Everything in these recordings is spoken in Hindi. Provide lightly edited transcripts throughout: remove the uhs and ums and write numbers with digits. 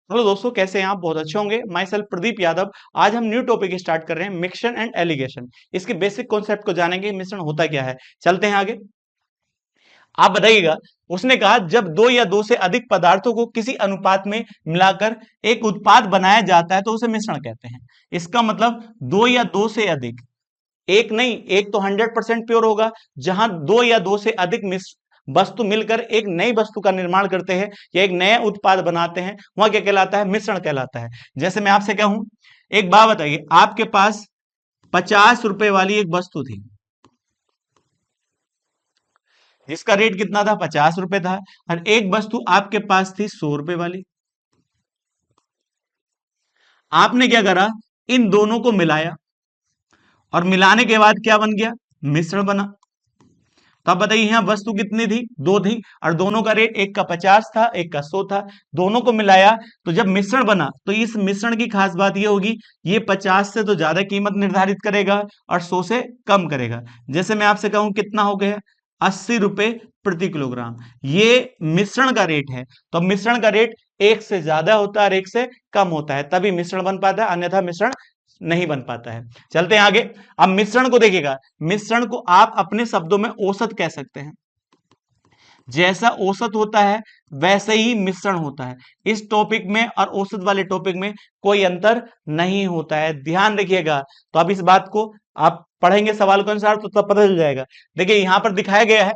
हेलो दोस्तों, कैसे हैं आप? बहुत अच्छे होंगे। My self Pradeep Yadav. आज हम न्यू टॉपिक स्टार्ट कर रहे हैं, मिक्सन एंड एलिगेशन। इसके बेसिक कॉन्सेप्ट को जानेंगे, मिश्रण होता क्या है। चलते हैं आगे। आप बताइएगा। उसने कहा जब दो या दो से अधिक पदार्थों को किसी अनुपात में मिलाकर एक उत्पाद बनाया जाता है तो उसे मिश्रण कहते हैं। इसका मतलब दो या दो से अधिक, एक नहीं, एक तो 100% प्योर होगा। जहां दो या दो से अधिक वस्तु मिलकर एक नई वस्तु का निर्माण करते हैं या एक नया उत्पाद बनाते हैं, वह क्या कहलाता है? मिश्रण कहलाता है। जैसे मैं आपसे कहूं, एक बात बताइए, आपके पास 50 रुपए वाली एक वस्तु थी जिसका रेट कितना था? 50 रुपए था। और एक वस्तु आपके पास थी 100 रुपए वाली। आपने क्या करा? इन दोनों को मिलाया और मिलाने के बाद क्या बन गया? मिश्रण बना। तो आप बताइए, यहां वस्तु कितनी थी? दो थी। और दोनों का रेट, एक का 50 था, एक का 100 था। दोनों को मिलाया तो जब मिश्रण बना तो इस मिश्रण की खास बात यह होगी, ये 50 से तो ज्यादा कीमत निर्धारित करेगा और 100 से कम करेगा। जैसे मैं आपसे कहूं, कितना हो गया? 80 रुपए प्रति किलोग्राम। ये मिश्रण का रेट है। तो मिश्रण का रेट एक से ज्यादा होता है और एक से कम होता है, तभी मिश्रण बन पाता है, अन्यथा मिश्रण नहीं बन पाता है। चलते हैं आगे। अब मिश्रण को देखिएगा। मिश्रण को आप अपने शब्दों में औसत कह सकते हैं। जैसा औसत होता है वैसे ही मिश्रण होता है। इस टॉपिक में और औसत वाले टॉपिक में कोई अंतर नहीं होता है, ध्यान रखिएगा। तो अब इस बात को आप पढ़ेंगे सवाल के अनुसार तो तब पता चल जाएगा। देखिए, यहां पर दिखाया गया है,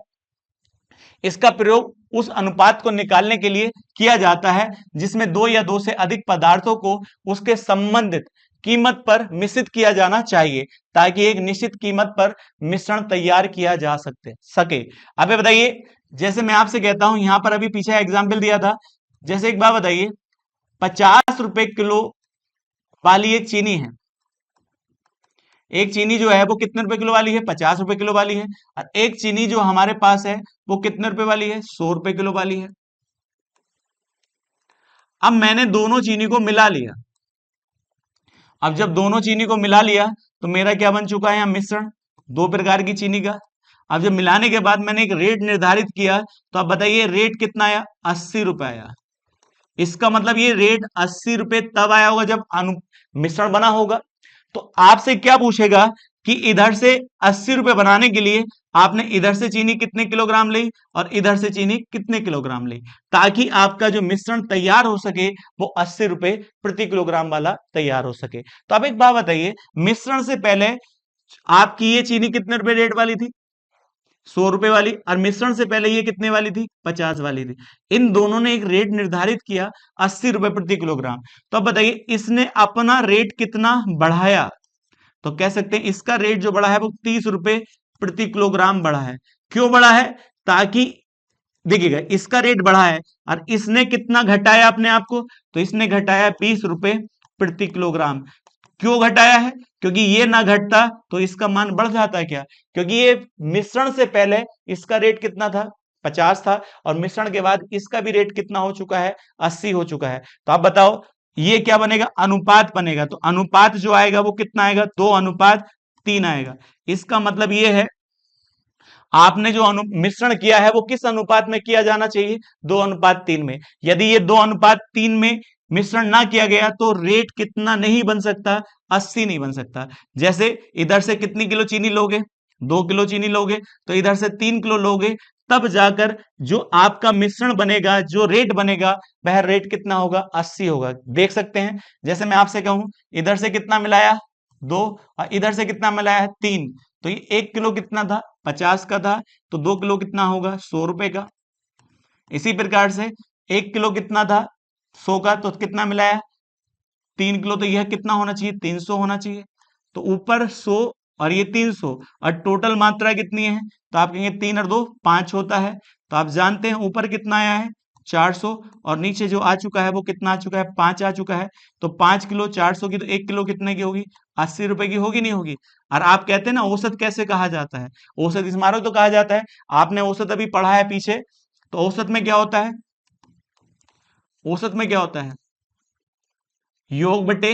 इसका प्रयोग उस अनुपात को निकालने के लिए किया जाता है जिसमें दो या दो से अधिक पदार्थों को उसके संबंधित कीमत पर मिश्रित किया जाना चाहिए, ताकि एक निश्चित कीमत पर मिश्रण तैयार किया जा सके। अब ये बताइए, जैसे मैं आपसे कहता हूं, यहां पर अभी पीछे एग्जाम्पल दिया था। जैसे एक बात बताइए, 50 रुपए किलो वाली एक चीनी है। एक चीनी जो है वो कितने रुपए किलो वाली है? 50 रुपए किलो वाली है। और एक चीनी जो हमारे पास है वो कितने रुपए वाली है? 100 रुपए किलो वाली है। अब मैंने दोनों चीनी को मिला लिया। अब जब दोनों चीनी को मिला लिया तो मेरा क्या बन चुका है? यहाँ मिश्रण, दो प्रकार की चीनी का। अब जब मिलाने के बाद मैंने एक रेट निर्धारित किया, तो अब बताइए रेट कितना आया? 80 रुपए आया। इसका मतलब ये रेट 80 रुपए तब आया होगा जब मिश्रण बना होगा। तो आपसे क्या पूछेगा कि इधर से 80 रुपए बनाने के लिए आपने इधर से चीनी कितने किलोग्राम ली और इधर से चीनी कितने किलोग्राम ली, ताकि आपका जो मिश्रण तैयार हो सके वो 80 रुपए प्रति किलोग्राम वाला तैयार हो सके। तो अब एक बात बताइए, मिश्रण से पहले आपकी ये चीनी कितने रुपए रेट वाली थी? 100 रुपए वाली। और मिश्रण से पहले ये कितने वाली थी? 50 वाली थी। इन दोनों ने एक रेट निर्धारित किया, 80 रुपए प्रति किलोग्राम। तो अब बताइए, इसने अपना रेट कितना बढ़ाया? तो कह सकते हैं इसका रेट जो बढ़ा है वो 30 रुपए प्रति किलोग्राम बढ़ा है। क्यों बढ़ा है? ताकि देखिएगा, इसका रेट बढ़ा है और इसने कितना घटाया अपने आप को? तो इसने घटाया 20 रुपए प्रति किलोग्राम। क्यों घटाया है? क्योंकि ये ना घटता तो इसका मान बढ़ जाता। क्या? क्योंकि ये मिश्रण से पहले इसका रेट कितना था? 50 था। और मिश्रण के बाद इसका भी रेट कितना हो चुका है? 80 हो चुका है। तो आप बताओ, ये क्या बनेगा? अनुपात बनेगा। तो अनुपात जो आएगा वो कितना आएगा? 2:3 आएगा। इसका मतलब ये है, आपने जो मिश्रण किया है वो किस अनुपात में किया जाना चाहिए? 2:3 में। यदि ये 2:3 में मिश्रण ना किया गया तो रेट कितना नहीं बन सकता? 80 नहीं बन सकता। जैसे इधर से कितनी किलो चीनी लोगे? 2 किलो चीनी लोगे। तो इधर से 3 किलो लोगे, तब जाकर जो आपका मिश्रण बनेगा, जो रेट बनेगा, वह रेट कितना होगा? 80 होगा। देख सकते हैं। जैसे मैं आपसे कहूं, इधर से कितना मिलाया? 2। और इधर से कितना मिलाया है? 3। तो ये 1 किलो कितना था? 50 का था। तो 2 किलो कितना होगा? 100 रुपए का। इसी प्रकार से 1 किलो कितना था? 100 का। तो कितना मिलाया? 3 किलो। तो यह कितना होना चाहिए? 300 होना चाहिए। तो ऊपर 100 और ये 300, और टोटल मात्रा कितनी है? तो आप कहेंगे 3 और 2 5 होता है। तो आप जानते हैं ऊपर कितना आया है? 400। और नीचे जो आ चुका है वो कितना आ चुका है? 5 आ चुका है। तो 5 किलो 400 की, तो 1 किलो कितने की होगी? 80 रुपए की होगी, नहीं होगी? और आप कहते हैं ना औसत कैसे कहा जाता है? औसत इस मारो तो कहा जाता है। आपने औसत अभी पढ़ा है पीछे। तो औसत में क्या होता है? औसत में क्या होता है? योग बटे,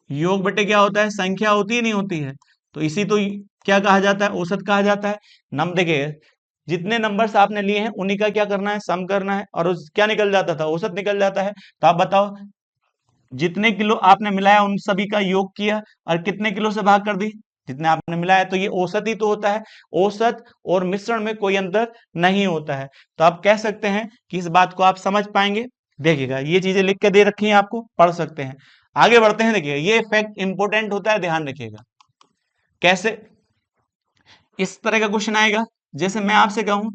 योग बटे क्या होता है? संख्या होती है, नहीं होती है? तो इसी तो क्या कहा जाता है? औसत कहा जाता है। नम देखिए, जितने नंबर्स आपने लिए हैं उन्हीं का क्या करना है, सम करना है, और क्या निकल जाता था, औसत निकल जाता है। तो आप बताओ जितने किलो आपने मिलाया उन सभी का योग किया और कितने किलो से भाग कर दी, जितने आपने मिलाया, तो ये औसत ही तो होता है। औसत और मिश्रण में कोई अंतर नहीं होता है। तो आप कह सकते हैं कि इस बात को आप समझ पाएंगे। देखिएगा ये चीजें लिख के दे रखी हैं, आपको पढ़ सकते हैं। आगे बढ़ते हैं। देखिएगा ये फैक्ट इंपॉर्टेंट होता है, ध्यान रखिएगा। कैसे? इस तरह का क्वेश्चन आएगा, जैसे मैं आपसे कहूं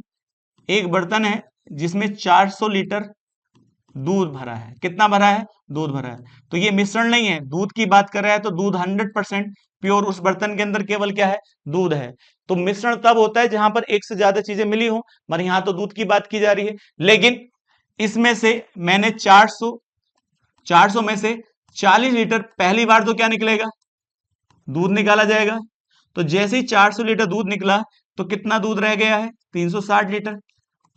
एक बर्तन है जिसमें 400 लीटर दूध भरा है। कितना भरा है? दूध भरा है। तो ये मिश्रण नहीं है, दूध की बात कर रहा है, तो दूध 100% प्योर, उस बर्तन के अंदर केवल क्या है? दूध है। तो मिश्रण तब होता है जहां पर एक से ज्यादा चीजें मिली हो, मगर यहां तो दूध की बात की जा रही है। लेकिन इसमें से मैंने 400 में से 40 लीटर पहली बार तो क्या निकलेगा? दूध निकाला जाएगा। तो जैसे ही 400 लीटर दूध निकला तो कितना दूध रह गया है? 360 लीटर।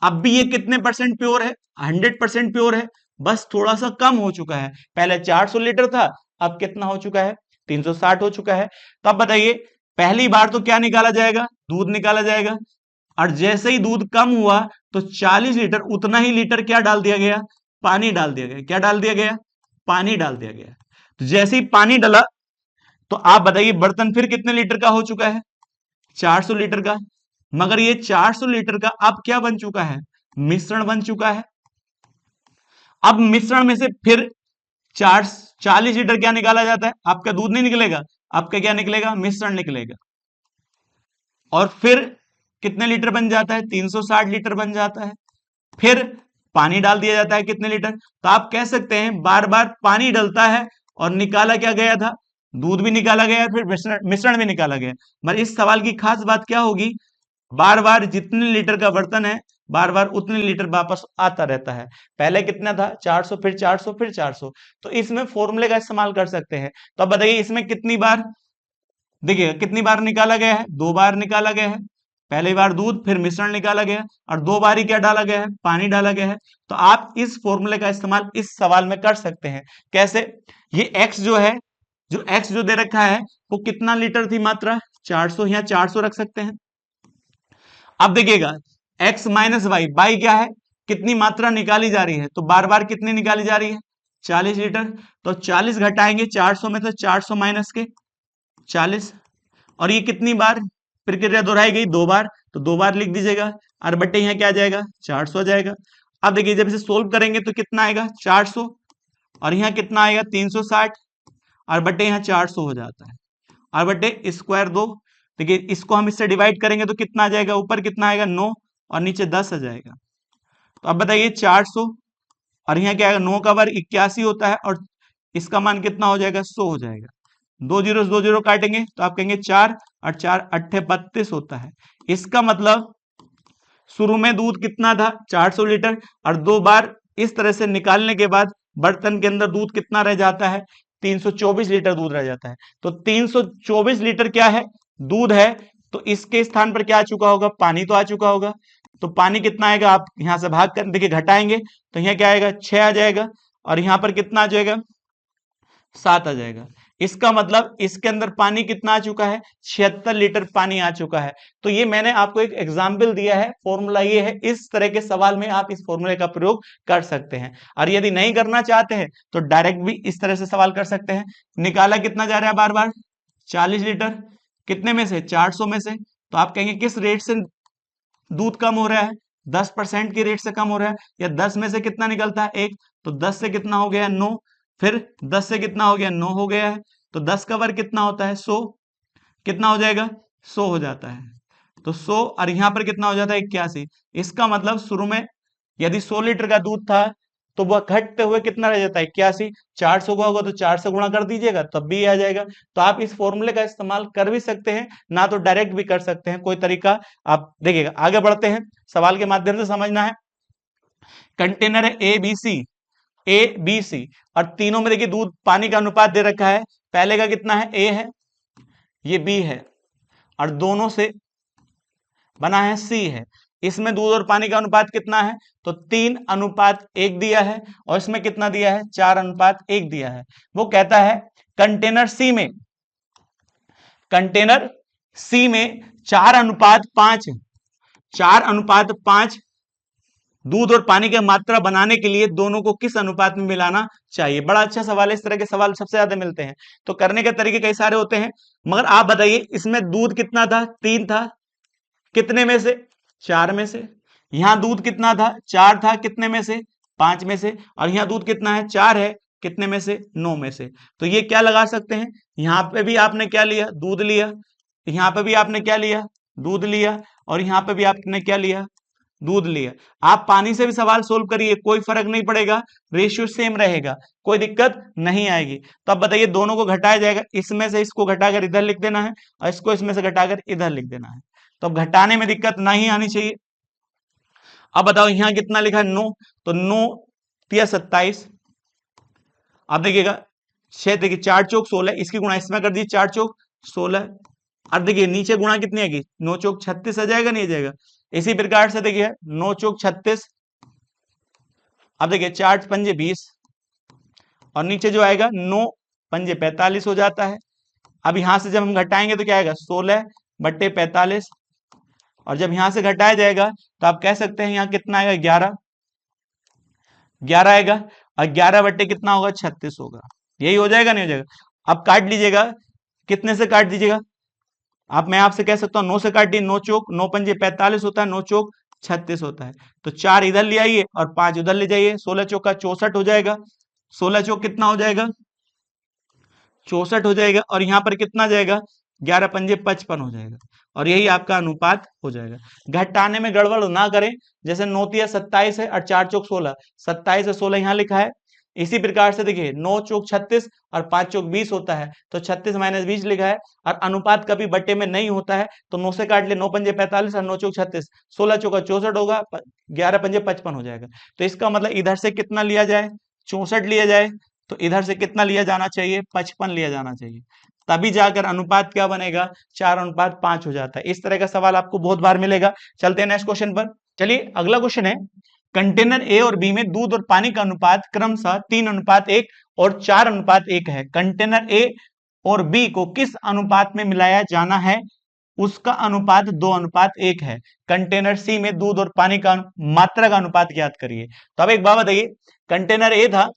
अब भी ये कितने परसेंट प्योर है? 100% प्योर है, बस थोड़ा सा कम हो चुका है। पहले 400 लीटर था, अब कितना हो चुका है? 360 हो चुका है। तो अब बताइए पहली बार तो क्या निकाला जाएगा? दूध निकाला जाएगा। और जैसे ही दूध कम हुआ तो 40 लीटर उतना ही लीटर क्या डाल दिया गया? पानी डाल दिया गया। क्या डाल दिया गया? पानी डाल दिया गया। तो जैसे ही पानी डाला तो आप बताइए बर्तन फिर कितने लीटर का हो चुका है? 400 लीटर का। मगर ये 400 लीटर का अब क्या बन चुका है? मिश्रण बन चुका है। अब मिश्रण में से फिर 40 लीटर क्या निकाला जाता है? आपका दूध नहीं निकलेगा, आपका क्या निकलेगा? मिश्रण निकलेगा। और फिर कितने लीटर बन जाता है? 360 लीटर बन जाता है। फिर पानी डाल दिया जाता है, कितने लीटर? तो आप कह सकते हैं बार बार पानी डलता है और निकाला क्या गया था? दूध भी निकाला गया, फिर मिश्रण भी निकाला गया। मगर इस सवाल की खास बात क्या होगी? बार बार जितने लीटर का बर्तन है बार बार उतने लीटर वापस आता रहता है। पहले कितना था? 400, फिर 400, फिर 400। तो इसमें फॉर्मूले का इस्तेमाल कर सकते हैं। तो अब बताइए इसमें कितनी बार, देखिए कितनी बार निकाला गया है? 2 बार निकाला गया है। पहली बार दूध, फिर मिश्रण निकाला गया, और 2 बार ही क्या डाला गया है? पानी डाला गया है। तो आप इस फॉर्मूले का इस्तेमाल इस सवाल में कर सकते हैं। कैसे? ये x जो है, जो x जो दे रखा है वो कितना लीटर थी मात्रा? 400, या 400 रख सकते हैं। अब देखिएगा x माइनस वाई, बाई क्या है? कितनी मात्रा निकाली जा रही है, तो बार बार कितनी निकाली जा रही है? 40 लीटर। तो 40 घटाएंगे 400 में, तो 400 माइनस के 40। और ये कितनी बार प्रक्रिया दोहराई गई? 2 बार। तो 2 बार लिख दीजिएगा, और बट्टे यहाँ क्या आ जाएगा? 400 आ जाएगा। अब देखिए जब इसे सोल्व करेंगे तो कितना आएगा? 400, और यहाँ कितना आएगा? 360, और बट्टे यहाँ 400 हो जाता है, और बट्टे स्क्वायर 2। देखिए इसको हम इससे डिवाइड करेंगे तो कितना आ जाएगा? ऊपर कितना आएगा? 9, और नीचे 10 आ जाएगा। तो अब बताइए 400, और यहाँ क्या आएगा? 9 का वर्ग 81 होता है, और इसका मान कितना हो जाएगा? 100 हो जाएगा। 2 जीरो काटेंगे तो आप कहेंगे 4, और 4 अट्ठे 32 होता है। इसका मतलब शुरू में दूध कितना था? 400 लीटर, और 2 बार इस तरह से निकालने के बाद बर्तन के अंदर दूध कितना रह जाता है? 324 लीटर दूध रह जाता है। तो 324 लीटर क्या है? दूध है। तो इसके स्थान पर क्या आ चुका होगा? पानी तो आ चुका होगा। तो पानी कितना आएगा? आप यहां से भाग कर देखिए, घटाएंगे तो यहाँ क्या आएगा? 6 आ जाएगा, और यहां पर कितना आ जाएगा? 7 आ जाएगा। इसका मतलब इसके अंदर पानी कितना आ चुका है? 76 लीटर पानी आ चुका है। तो ये मैंने आपको एक एग्जाम्पल दिया है, फॉर्मूला ये है। इस तरह के सवाल में आप इस फॉर्मूले का प्रयोग कर सकते हैं। और यदि नहीं करना चाहते हैं तो डायरेक्ट भी इस तरह से सवाल कर सकते हैं। निकाला कितना जा रहा है बार बार? 40 लीटर। कितने में से? 400 में से। तो आप कहेंगे किस रेट से दूध कम हो रहा है? 10% की रेट से कम हो रहा है। या 10 में से कितना निकलता है? 1। तो 10 से कितना हो गया? 9। फिर 10 से कितना हो गया? 9 हो गया है। तो 10 का वर्ग कितना होता है? 100। कितना हो जाएगा? 100 हो जाता है। तो 100, और यहां पर कितना हो जाता है? 81। इसका मतलब शुरू में यदि 100 लीटर का दूध था तो वह घटते हुए कितना रह जाता है? 81। 400 का होगा तो 4 से गुणा कर दीजिएगा, तब भी आ जाएगा। तो आप इस फॉर्मूले का इस्तेमाल कर भी सकते हैं, ना तो डायरेक्ट भी कर सकते हैं, कोई तरीका आप देखिएगा। आगे बढ़ते हैं, सवाल के माध्यम से समझना है। कंटेनर है ए बी सी, और तीनों में देखिए दूध पानी का अनुपात दे रखा है। पहले का कितना है? ए है, ये बी है, और दोनों से बना है सी है। इसमें दूध और पानी का अनुपात कितना है? तो 3:1 दिया है, और इसमें कितना दिया है? 4:1 दिया है। वो कहता है कंटेनर सी में, कंटेनर सी में 4:5, 4:5 दूध और पानी की मात्रा बनाने के लिए दोनों को किस अनुपात में मिलाना चाहिए? बड़ा अच्छा सवाल है, इस तरह के सवाल सबसे ज्यादा मिलते हैं। तो करने के तरीके कई सारे होते हैं, मगर आप बताइए इसमें दूध कितना था? 3 था, कितने में से? 4 में से। यहां दूध कितना था? 4 था, कितने में से? 5 में से। और यहां दूध कितना है? 4 है, कितने में से? 9 में से। तो ये क्या लगा सकते हैं, यहां पे भी आपने क्या लिया? दूध लिया, यहां पे भी आपने क्या लिया? दूध लिया, और यहां पे भी आपने क्या लिया? दूध लिया। आप पानी से भी सवाल सोल्व करिए, कोई फर्क नहीं पड़ेगा, रेशियो सेम रहेगा, कोई दिक्कत नहीं आएगी। तो अब बताइए दोनों को घटाया जाएगा, इसमें से इसको घटाकर इधर लिख देना है और इसको इसमें से घटाकर इधर लिख देना है। तो अब घटाने में दिक्कत नहीं आनी चाहिए। अब बताओ यहां कितना लिखा है? 9, तो 9 तिया 27। अब देखिएगा 6, देखिए 4 चौक 16, इसकी गुणा इसमें कर दी 4 चौक 16। अब देखिए नीचे गुणा कितनी आएगी? 9 चौक 36 आ जाएगा, नहीं आ जाएगा? इसी प्रकार से देखिए 9 चौक 36, अब देखिए 4 पंजे 20, और नीचे जो आएगा 9 पंजे 45 हो जाता है। अब यहां से जब हम घटाएंगे तो क्या आएगा? 16 बट्टे 45, और जब यहां से घटाया जाएगा तो आप कह सकते हैं यहां कितना आएगा? 11 आएगा, और 11 बट्टे कितना होगा? 36 होगा। यही हो जाएगा, नहीं हो जाएगा? अब काट लीजिएगा, कितने से काट दीजिएगा? मैं आपसे कह सकता हूं 9 से काटिए, 9 चौक 9 पंजे 45 होता है, 9 चौक 36 होता है। तो 4 इधर ले आइए और 5 उधर ले जाइए, 16 चौका 64 हो जाएगा। 16 चौक कितना हो जाएगा? 64 हो जाएगा, और यहां पर कितना जाएगा? 11 पंजे 55 हो जाएगा, और यही आपका अनुपात हो जाएगा। घटाने में गड़बड़ ना करें, जैसे 9 तिया 27 है और 4 चौक 16, 27 और 16 यहां लिखा है। इसी प्रकार से देखिए 9 चौक 36 और 5 चौक 20 होता है, तो 36 माइनस 20 लिखा है, और अनुपात कभी बट्टे में नहीं होता है, तो 9 से काट ले, 9 पंजे 45 और 9 चौक 36, 16 चौका 64 होगा, 11 पंजे 55 हो जाएगा। तो इसका मतलब इधर से कितना लिया जाए? 64 लिया जाए, तो इधर से कितना लिया जाना चाहिए? 55 लिया जाना चाहिए, तभी जाकर अनुपात क्या बनेगा? 4:5 हो जाता है। इस तरह का सवाल आपको बहुत बार मिलेगा। चलते हैं नेक्स्ट क्वेश्चन पर। चलिए अगला क्वेश्चन है, कंटेनर ए और बी में दूध और पानी का अनुपात क्रमशः 3:1 और 4:1 है। कंटेनर ए और बी को किस अनुपात में मिलाया जाना है? उसका अनुपात 2:1 है। कंटेनर सी में दूध और पानी का मात्रा का अनुपात ज्ञात करिए। तो अब एक बात बताइए, कंटेनर ए था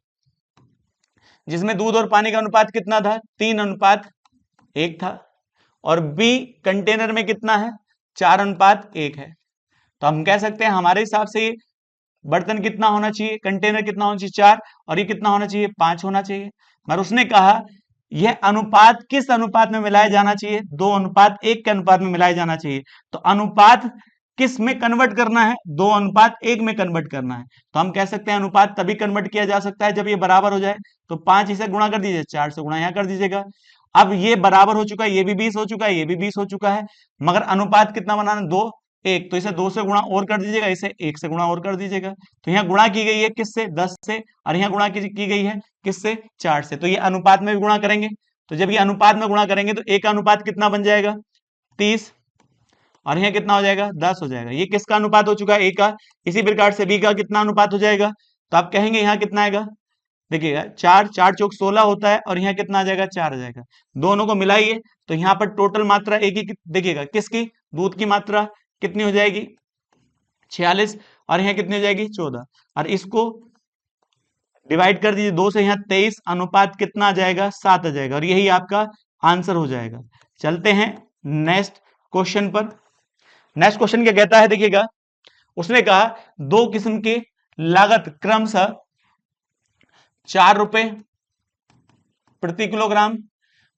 जिसमें दूध और पानी का अनुपात कितना था? 3:1 था, और बी कंटेनर में कितना है? 4:1 है। तो हम कह सकते हैं हमारे हिसाब से ये बर्तन कितना होना चाहिए? कंटेनर कितना होना चाहिए? 4, और ये कितना होना चाहिए? 5 होना चाहिए। मगर उसने कहा यह अनुपात किस अनुपात में मिलाया जाना चाहिए? 2:1 के अनुपात में मिलाया जाना चाहिए। तो अनुपात किस में कन्वर्ट करना है? 2:1 में कन्वर्ट करना है। तो हम कह सकते हैं अनुपात तभी कन्वर्ट किया जा सकता है जब ये बराबर हो जाए। तो 5 इसे गुणा कर दीजिए, 4 से गुणा यहां कर दीजिएगा। अब ये बराबर हो चुका है, ये भी 20 हो चुका है, ये भी 20 हो चुका है, मगर अनुपात कितना बनाना? 2:1। तो इसे 2 से गुणा और कर दीजिएगा, इसे 1 से गुणा और कर दीजिएगा। तो यहाँ गुणा की गई है किससे? 10 से, और यहाँ गुणा की गई है किससे? 4 से। तो ये अनुपात में भी गुणा करेंगे, तो जब ये अनुपात में गुणा करेंगे तो एक अनुपात कितना बन जाएगा? 30, और यहाँ कितना हो जाएगा? 10 हो जाएगा। ये किसका अनुपात हो चुका है? ए का। इसी प्रकार से बी का कितना अनुपात हो जाएगा? तो आप कहेंगे यहाँ कितना आएगा? देखिएगा 4 चौक 16 होता है, और यहाँ कितना आ जाएगा? 4 आ जाएगा। दोनों को मिलाइए तो यहाँ पर टोटल मात्रा एक ही देखिएगा, किसकी? दूध की मात्रा कितनी हो जाएगी? 46, और यहाँ कितनी हो जाएगी? 14, और इसको डिवाइड कर दीजिए 2 से, यहाँ 23, अनुपात कितना आ जाएगा? 7 आ जाएगा, और यही आपका आंसर हो जाएगा। चलते हैं नेक्स्ट क्वेश्चन पर। नेक्स्ट क्वेश्चन क्या कहता है? देखिएगा उसने कहा दो किस्म की लागत क्रमशः 4 रुपए प्रति किलोग्राम,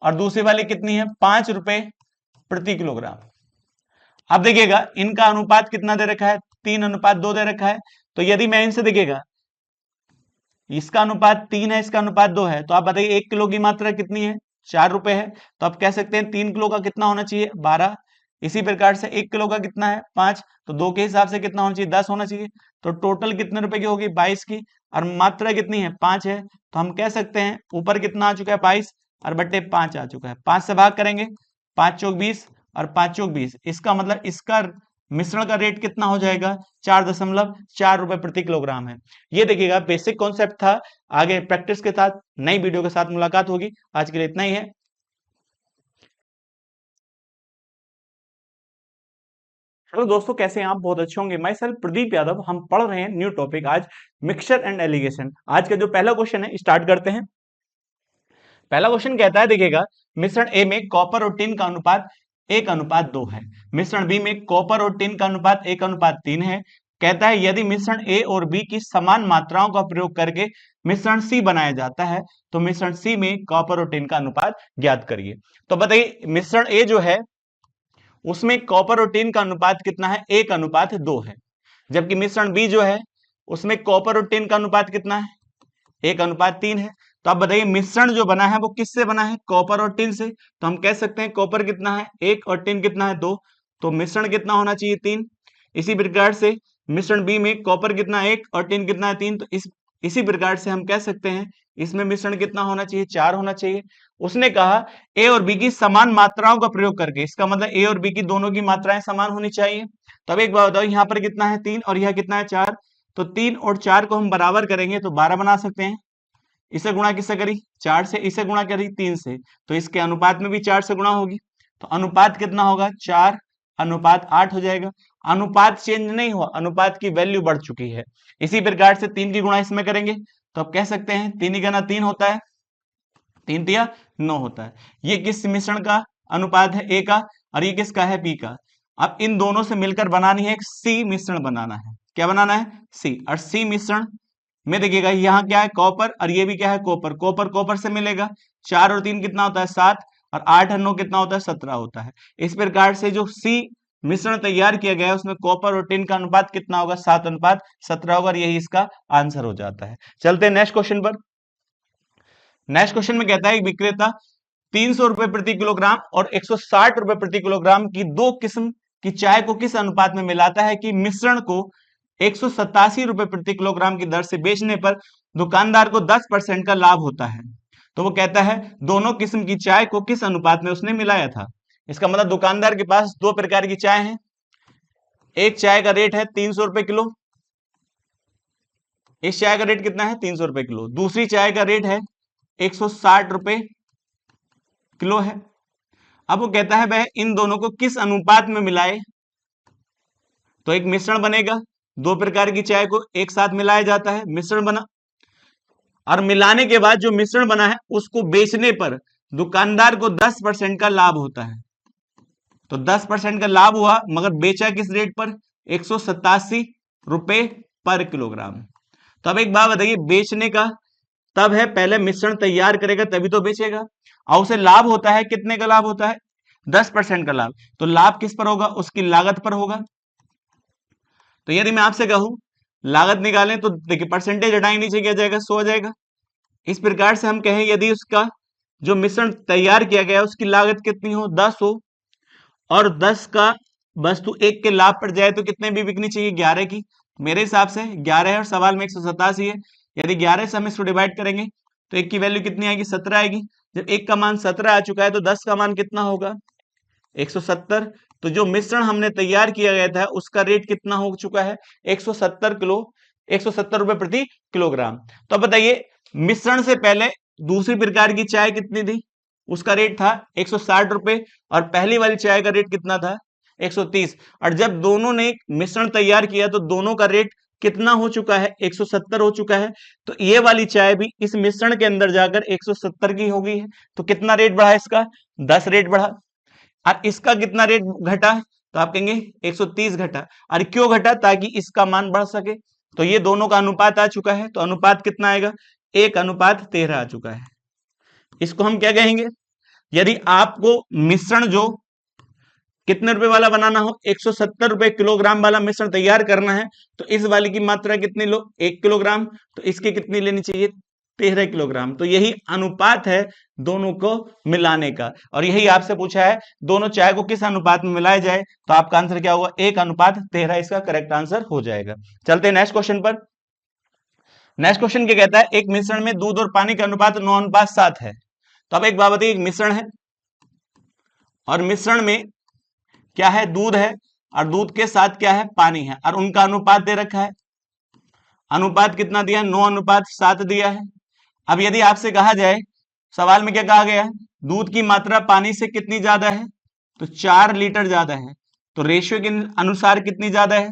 और दूसरी वाली कितनी है? 5 रुपए प्रति किलोग्राम। अब देखिएगा इनका अनुपात कितना दे रखा है? 3:2 दे रखा है। तो यदि मैं इनसे देखिएगा इसका अनुपात 3 है, इसका अनुपात 2 है, तो आप बताइए 1 किलो की मात्रा कितनी है? 4 रुपए है। तो आप कह सकते हैं 3 किलो का कितना होना चाहिए? 12। इसी प्रकार से 1 किलो का कितना है? 5। तो 2 के हिसाब से कितना होना चाहिए? 10 होना चाहिए। तो टोटल कितने रुपए की होगी? 22 की, और मात्रा कितनी है? 5 है। तो हम कह सकते हैं ऊपर कितना आ चुका है? 22, और बट्टे 5 आ चुका है। 5 से भाग करेंगे, 5 चौक 20 और 5 चौक 20, इसका मतलब इसका मिश्रण का रेट कितना हो जाएगा? 4.4 रुपए प्रति किलोग्राम है। ये देखिएगा बेसिक कॉन्सेप्ट था। आगे प्रैक्टिस के साथ नई वीडियो के साथ मुलाकात होगी। आज के लिए इतना ही है। हेलो दोस्तों, कैसे हैं आप? बहुत अच्छे होंगे। मैं सेल्फ प्रदीप यादव। हम पढ़ रहे हैं न्यू टॉपिक आज, मिक्सचर एंड एलिगेशन। आज का जो पहला क्वेश्चन है स्टार्ट करते हैं। पहला क्वेश्चन कहता है, देखिएगा, मिश्रण ए में कॉपर और टिन का अनुपात 1:2 है। मिश्रण बी में कॉपर और टिन का अनुपात 1:3 है। कहता है यदि मिश्रण ए और बी की समान मात्राओं का प्रयोग करके मिश्रण सी बनाया जाता है तो मिश्रण सी में कॉपर और टिन का अनुपात ज्ञात करिए। तो बताइए, मिश्रण ए जो है उसमें कॉपर और टिन का अनुपात कितना है? 1:2 है। जबकि मिश्रण बी जो है उसमें कॉपर और टिन का अनुपात कितना है? 1:3 है। तो आप बताइए, मिश्रण जो बना है वो किससे बना है? कॉपर और टिन से। तो हम कह सकते हैं कॉपर कितना है? 1 और टिन कितना है? 2। तो मिश्रण कितना होना चाहिए? 3। इसी प्रकार से मिश्रण बी में कॉपर कितना है? 1 और टिन कितना है? 3। तो इसी प्रकार से हम कह सकते हैं इसमें मिश्रण कितना होना चाहिए? 4 होना चाहिए। उसने कहा ए और बी की समान मात्राओं का प्रयोग करके, इसका मतलब ए और बी की दोनों की मात्राएं समान होनी चाहिए। तब एक बात बताओ, यहाँ पर कितना है? 3 और यह कितना है? 4। तो 3 और 4 को हम बराबर करेंगे तो 12 बना सकते हैं। इसे गुणा किससे करी? 4 से। इसे गुणा करी 3 से, तो इसके अनुपात में भी 4 से गुणा होगी। तो अनुपात कितना होगा? 4:8 हो जाएगा। अनुपात चेंज नहीं हुआ, अनुपात की वैल्यू बढ़ चुकी है। इसी प्रकार से 3 की गुणा इसमें करेंगे तो आप कह सकते हैं 3 गुना 3 होता है, 3 तिया 9 होता है। ये किस मिश्रण का अनुपात है? ए का। और ये किसका है? बी का। अब इन दोनों से मिलकर बनानी है एक सी मिश्रण बनाना है। क्या बनाना है? सी। और सी मिश्रण में देखिएगा, यहाँ क्या है? कॉपर। और ये भी क्या है? कॉपर। कॉपर कॉपर से मिलेगा। 4 और 3 कितना होता है? 7। और 8 और 9 कितना होता है? 17 होता है। इस प्रकार से जो सी मिश्रण तैयार किया गया है उसमें कॉपर और टिन का अनुपात कितना होगा? 7:17 होगा। और यही इसका आंसर हो जाता है। चलते हैं नेक्स्ट क्वेश्चन पर। नेक्स्ट क्वेश्चन में कहता है विक्रेता 300 रुपए प्रति किलोग्राम और 160 रुपए प्रति किलोग्राम की दो किस्म की चाय को किस अनुपात में मिलाता है कि मिश्रण को 187 रुपए प्रति किलोग्राम की दर से बेचने पर दुकानदार को 10% का लाभ होता है। तो वो कहता है दोनों किस्म की चाय को किस अनुपात में उसने मिलाया था। इसका मतलब दुकानदार के पास दो प्रकार की चाय है। एक चाय का रेट है 300 रुपए किलो। इस चाय का रेट कितना है? 300 रुपए किलो। दूसरी चाय का रेट है 160 रुपए किलो है। अब वो कहता है वह इन दोनों को किस अनुपात में मिलाए। तो एक मिश्रण बनेगा, दो प्रकार की चाय को एक साथ मिलाया जाता है, मिश्रण बना। और मिलाने के बाद जो मिश्रण बना है उसको बेचने पर दुकानदार को 10% का लाभ होता है। तो 10% का लाभ हुआ, मगर बेचा किस रेट पर? 187 रुपए पर किलोग्राम। तो अब एक बात बताइए, बेचने का तब है पहले मिश्रण तैयार करेगा तभी तो बेचेगा। और उसे लाभ होता है, कितने का लाभ होता है? 10% का लाभ। तो लाभ किस पर होगा? उसकी लागत पर होगा। तो यदि मैं आपसे कहूं लागत निकालें तो देखिए, परसेंटेज हटाएंगे नीचे क्या जाएगा? 100 आ जाएगा। इस प्रकार से हम कहें यदि उसका जो मिश्रण तैयार किया गया है उसकी लागत कितनी हो? 10 हो, और 10 का वस्तु एक के लाभ पर जाए तो कितने भी बिकनी चाहिए? 11 की। मेरे हिसाब से 11 है और सवाल में 187 है। यदि 11 से हम इसको डिवाइड करेंगे तो एक की वैल्यू कितनी आएगी? 17 आएगी। जब एक का मान 17 आ चुका है तो 10 का मान कितना होगा? 170। तो जो मिश्रण हमने तैयार किया गया था उसका रेट कितना हो चुका है? 170 रुपए प्रति किलोग्राम। तो अब बताइए, मिश्रण से पहले दूसरी प्रकार की चाय कितनी थी? उसका रेट था 160 रुपए, और पहली वाली चाय का रेट कितना था? 130। और जब दोनों ने मिश्रण तैयार किया तो दोनों का रेट कितना हो चुका है? 170 हो चुका है। तो ये वाली चाय भी इस मिश्रण के अंदर जाकर 170 की हो गई है। तो कितना रेट बढ़ा इसका? 10 रेट बढ़ा। और इसका कितना रेट घटा? तो आप कहेंगे 130 घटा। और क्यों घटा? ताकि इसका मान बढ़ सके। तो ये दोनों का अनुपात आ चुका है। तो अनुपात कितना आएगा? 1:13 आ चुका है। इसको हम क्या कहेंगे? यदि आपको मिश्रण जो कितने रुपए वाला बनाना हो, 170 रुपए किलोग्राम वाला मिश्रण तैयार करना है, तो इस वाली की मात्रा कितनी लो? 1 किलोग्राम। तो इसकी कितनी लेनी चाहिए? 13 किलोग्राम। तो यही अनुपात है दोनों को मिलाने का। और यही आपसे पूछा है दोनों चाय को किस अनुपात में मिलाया जाए। तो आपका आंसर क्या होगा? 1:13 इसका करेक्ट आंसर हो जाएगा। चलते हैं नेक्स्ट क्वेश्चन पर। नेक्स्ट क्वेश्चन क्या कहता है? एक मिश्रण में दूध और पानी का अनुपात 9:7 है। तो अब एक बात बताइए, एक मिश्रण है और मिश्रण में क्या है? दूध है, और दूध के साथ क्या है? पानी है, और उनका अनुपात दे रखा है। अनुपात कितना दिया? 9:7 दिया है। अब यदि आपसे कहा जाए, सवाल में क्या कहा गया है? दूध की मात्रा पानी से कितनी ज्यादा है? तो 4 लीटर ज्यादा है। तो रेशियो के अनुसार कितनी ज्यादा है?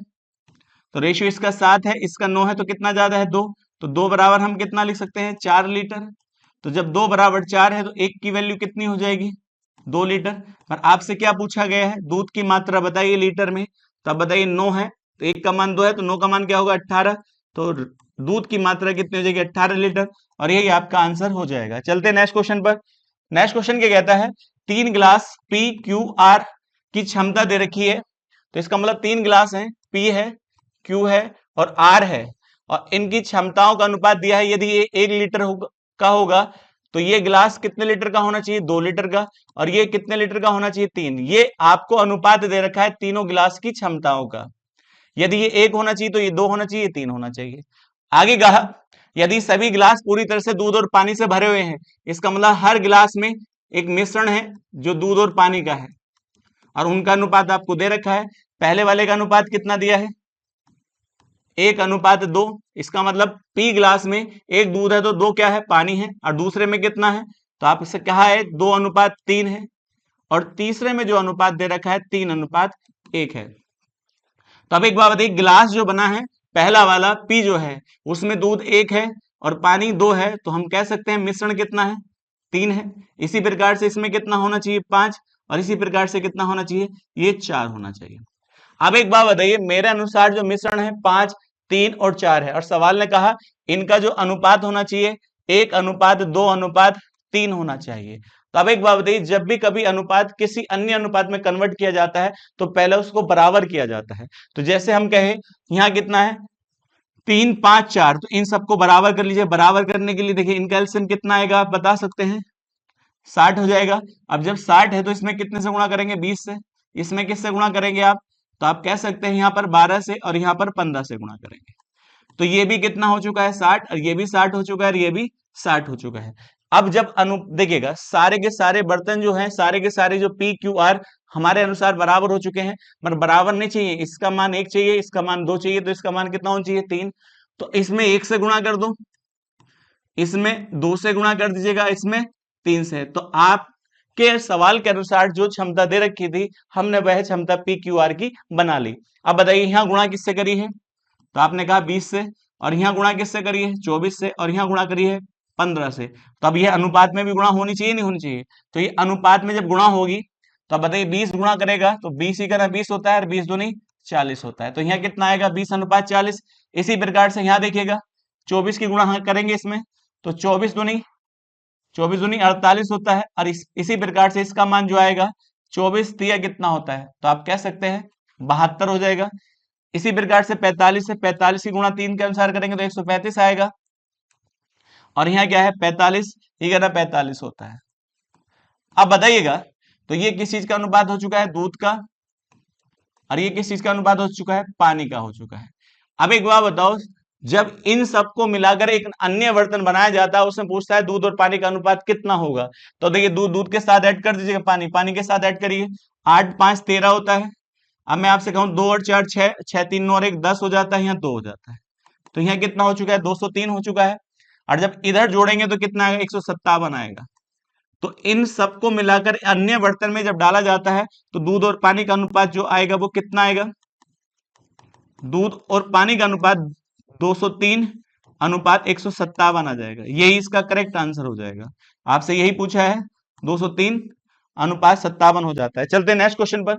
तो रेशियो इसका 7 है, इसका 9 है, तो कितना ज्यादा है? 2। तो 2 बराबर हम कितना लिख सकते हैं? 4 लीटर। तो जब 2 बराबर 4 है तो 1 की वैल्यू कितनी हो जाएगी? 2 लीटर। पर आपसे क्या पूछा गया है? दूध की मात्रा बताइए लीटर में। तो आप बताइए 9 है, तो 1 का मान 2 है, तो 9 का मान क्या होगा? 18। तो दूध की मात्रा कितनी हो जाएगी? 18 लीटर। और यही आपका आंसर हो जाएगा। चलते हैं नेक्स्ट क्वेश्चन पर। नेक्स्ट क्वेश्चन क्या कहता है? 3 गिलास पी क्यू आर की क्षमता दे रखी है। तो इसका मतलब 3 गिलास है, पी है, क्यू है और आर है, और इनकी क्षमताओं का अनुपात दिया है। यदि ये 1 लीटर का होगा तो ये गिलास कितने लीटर का होना चाहिए? 2 लीटर का। और ये कितने लीटर का होना चाहिए? 3। ये आपको अनुपात दे रखा है तीनों गिलास की क्षमताओं का। यदि ये 1 होना चाहिए तो ये 2 होना चाहिए, 3 होना चाहिए। आगे कहा, यदि सभी गिलास पूरी तरह से दूध और पानी से भरे हुए हैं, इसका मतलब हर गिलास में एक मिश्रण है जो दूध और पानी का है, और उनका अनुपात आपको दे रखा है। पहले वाले का अनुपात कितना दिया है? 1:2। इसका मतलब पी गिलास में 1 दूध है तो 2 क्या है? पानी है। और दूसरे में कितना है? तो आप इससे कहा है 2:3 है। और तीसरे में जो अनुपात दे रखा है 3:1 है। तो अब एक बात बताइए, गिलास जो बना है पहला वाला पी जो है उसमें दूध 1 है और पानी 2 है, तो हम कह सकते हैं मिश्रण कितना है? 3 है। इसी प्रकार से इसमें कितना होना चाहिए? 5। और इसी प्रकार से कितना होना चाहिए? ये 4 होना चाहिए। अब एक बात बताइए, मेरे अनुसार जो मिश्रण है 5, 3 और 4 है, और सवाल ने कहा इनका जो अनुपात होना चाहिए 1:2:3 होना चाहिए। तो अब एक बात बताइए, जब भी कभी अनुपात किसी अन्य अनुपात में कन्वर्ट किया जाता है तो पहले उसको बराबर किया जाता है। तो जैसे हम कहें यहाँ कितना है? 3, 5, 4, तो इन सबको बराबर कर लीजिए। बराबर करने के लिए देखिए इनका एलसीएम कितना आएगा, आप बता सकते हैं? 60 हो जाएगा। अब जब 60 है तो इसमें कितने से गुणा करेंगे? 20 से। इसमें किससे गुणा करेंगे आप? तो आप कह सकते हैं यहाँ पर 12 से और यहाँ पर 15 से गुणा करेंगे। तो ये भी कितना हो चुका है? 60। और ये भी 60 हो चुका है और ये भी 60 हो चुका है। अब जब देखिएगा सारे के सारे बर्तन जो हैं, सारे के सारे जो पी क्यू आर हमारे अनुसार बराबर हो चुके हैं, पर बराबर नहीं चाहिए। इसका मान 1 चाहिए, इसका मान 2 चाहिए, तो इसका मान कितना होना चाहिए? 3। तो इसमें 1 से गुणा कर दो, इसमें 2 से गुणा कर दीजिएगा, इसमें 3 से। तो आपके सवाल के अनुसार जो क्षमता दे रखी थी हमने वह क्षमता पी क्यू आर की बना ली। अब बताइए यहाँ गुणा किससे करी है? तो आपने कहा 20 से। और यहाँ गुणा किससे करी है? 24 से। और यहाँ गुणा करी है 15 से। तो अब यह अनुपात में भी गुणा होनी चाहिए, नहीं होनी चाहिए? तो ये अनुपात में जब गुणा होगी तो अब बताइए 20 गुणा करेगा तो 20 ही का 20 होता है और 20 दूनी 40 होता है। तो यहाँ कितना आएगा? 20:40। इसी प्रकार से यहाँ देखिएगा 24 की गुणा करेंगे इसमें तो 24 दूनी 48 होता है। और इसी प्रकार से इसका मान जो आएगा 24 तिया कितना होता है? तो आप कह सकते हैं 72 हो जाएगा। इसी प्रकार से 45 से 45 की गुणा 3 के अनुसार करेंगे तो 135 आएगा। और यहाँ क्या है? 45 ही कहना 45 होता है। अब बताइएगा, तो ये किस चीज का अनुपात हो चुका है? दूध का। और ये किस चीज का अनुपात हो चुका है? पानी का हो चुका है। अब एक बात बताओ, जब इन सबको मिलाकर एक अन्य बर्तन बनाया जाता है उसमें पूछता है दूध और पानी का अनुपात कितना होगा? तो देखिए दूध दूध के साथ ऐड कर दीजिएगा, पानी पानी के साथ ऐड करिए। 8, 5, 13 होता है। अब मैं आपसे कहूं 2 और 4 6, 6, 3, 9 और 1 10 हो जाता है, यहाँ 2 हो जाता है। तो यहाँ कितना हो चुका है? 203 हो चुका है। और जब इधर जोड़ेंगे तो कितना आएगा? 157 आएगा। तो इन सबको मिलाकर अन्य बर्तन में जब डाला जाता है तो दूध और पानी का अनुपात जो आएगा वो कितना आएगा? दूध और पानी का अनुपात 203:157 आ जाएगा। यही इसका करेक्ट आंसर हो जाएगा। आपसे यही पूछा है, 203:57 हो जाता है। चलते नेक्स्ट क्वेश्चन पर।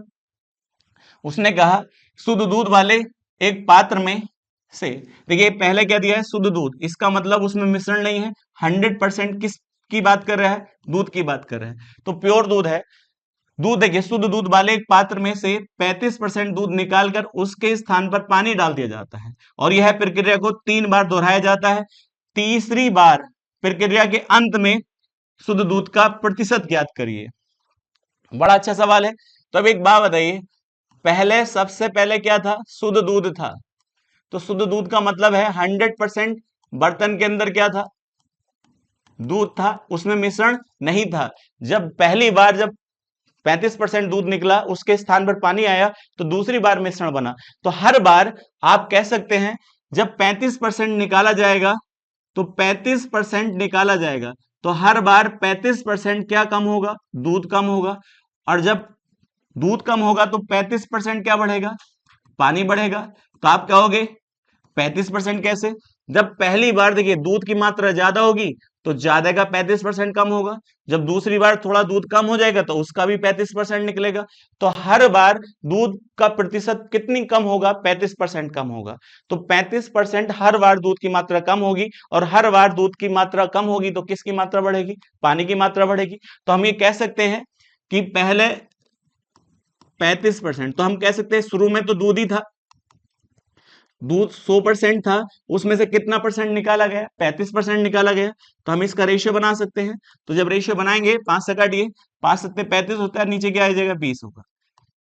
उसने कहा शुद्ध दूध वाले एक पात्र में से, देखिए पहले क्या दिया है? शुद्ध दूध। इसका मतलब उसमें मिश्रण नहीं है। 100% किस की बात कर रहा है? दूध की बात कर रहा है। तो प्योर दूध है। दूध देखिए, शुद्ध दूध वाले एक पात्र में से 35% दूध निकालकर उसके स्थान पर पानी डाल दिया जाता है और यह प्रक्रिया को 3 बार दोहराया जाता है। तीसरी बार प्रक्रिया के अंत में शुद्ध दूध का प्रतिशत ज्ञात करिए। बड़ा अच्छा सवाल है। तो अब एक बात बताइए, पहले सबसे पहले क्या था? शुद्ध दूध था। तो शुद्ध दूध का मतलब है 100% बर्तन के अंदर क्या था? दूध था, उसमें मिश्रण नहीं था। जब पहली बार जब 35% दूध निकला उसके स्थान पर पानी आया तो दूसरी बार मिश्रण बना। तो हर बार आप कह सकते हैं जब 35% निकाला जाएगा तो 35% निकाला जाएगा तो हर बार 35% क्या कम होगा? दूध कम होगा। और जब दूध कम होगा तो 35% क्या बढ़ेगा, पानी बढ़ेगा। तो आप कहोगे 35% कैसे, जब पहली बार देखिए दूध की मात्रा ज्यादा होगी तो ज्यादा का 35% कम होगा, जब दूसरी बार थोड़ा दूध कम हो जाएगा तो उसका भी 35% निकलेगा। तो हर बार दूध का प्रतिशत कितनी कम होगा, 35% कम होगा। तो 35% हर बार दूध की मात्रा कम होगी, और हर बार दूध की मात्रा कम होगी तो किसकी मात्रा बढ़ेगी, पानी की मात्रा बढ़ेगी। तो हम ये कह सकते हैं कि पहले 35%, तो हम कह सकते हैं शुरू में तो दूध ही था, दूध 100% था, उसमें से कितना परसेंट निकाला गया, 35% निकाला गया। तो हम इसका रेशियो बना सकते हैं। तो जब रेशियो बनाएंगे 5 से काटिए, 5 सत्ते 35 होता है, नीचे क्या आ जाएगा 20 होगा।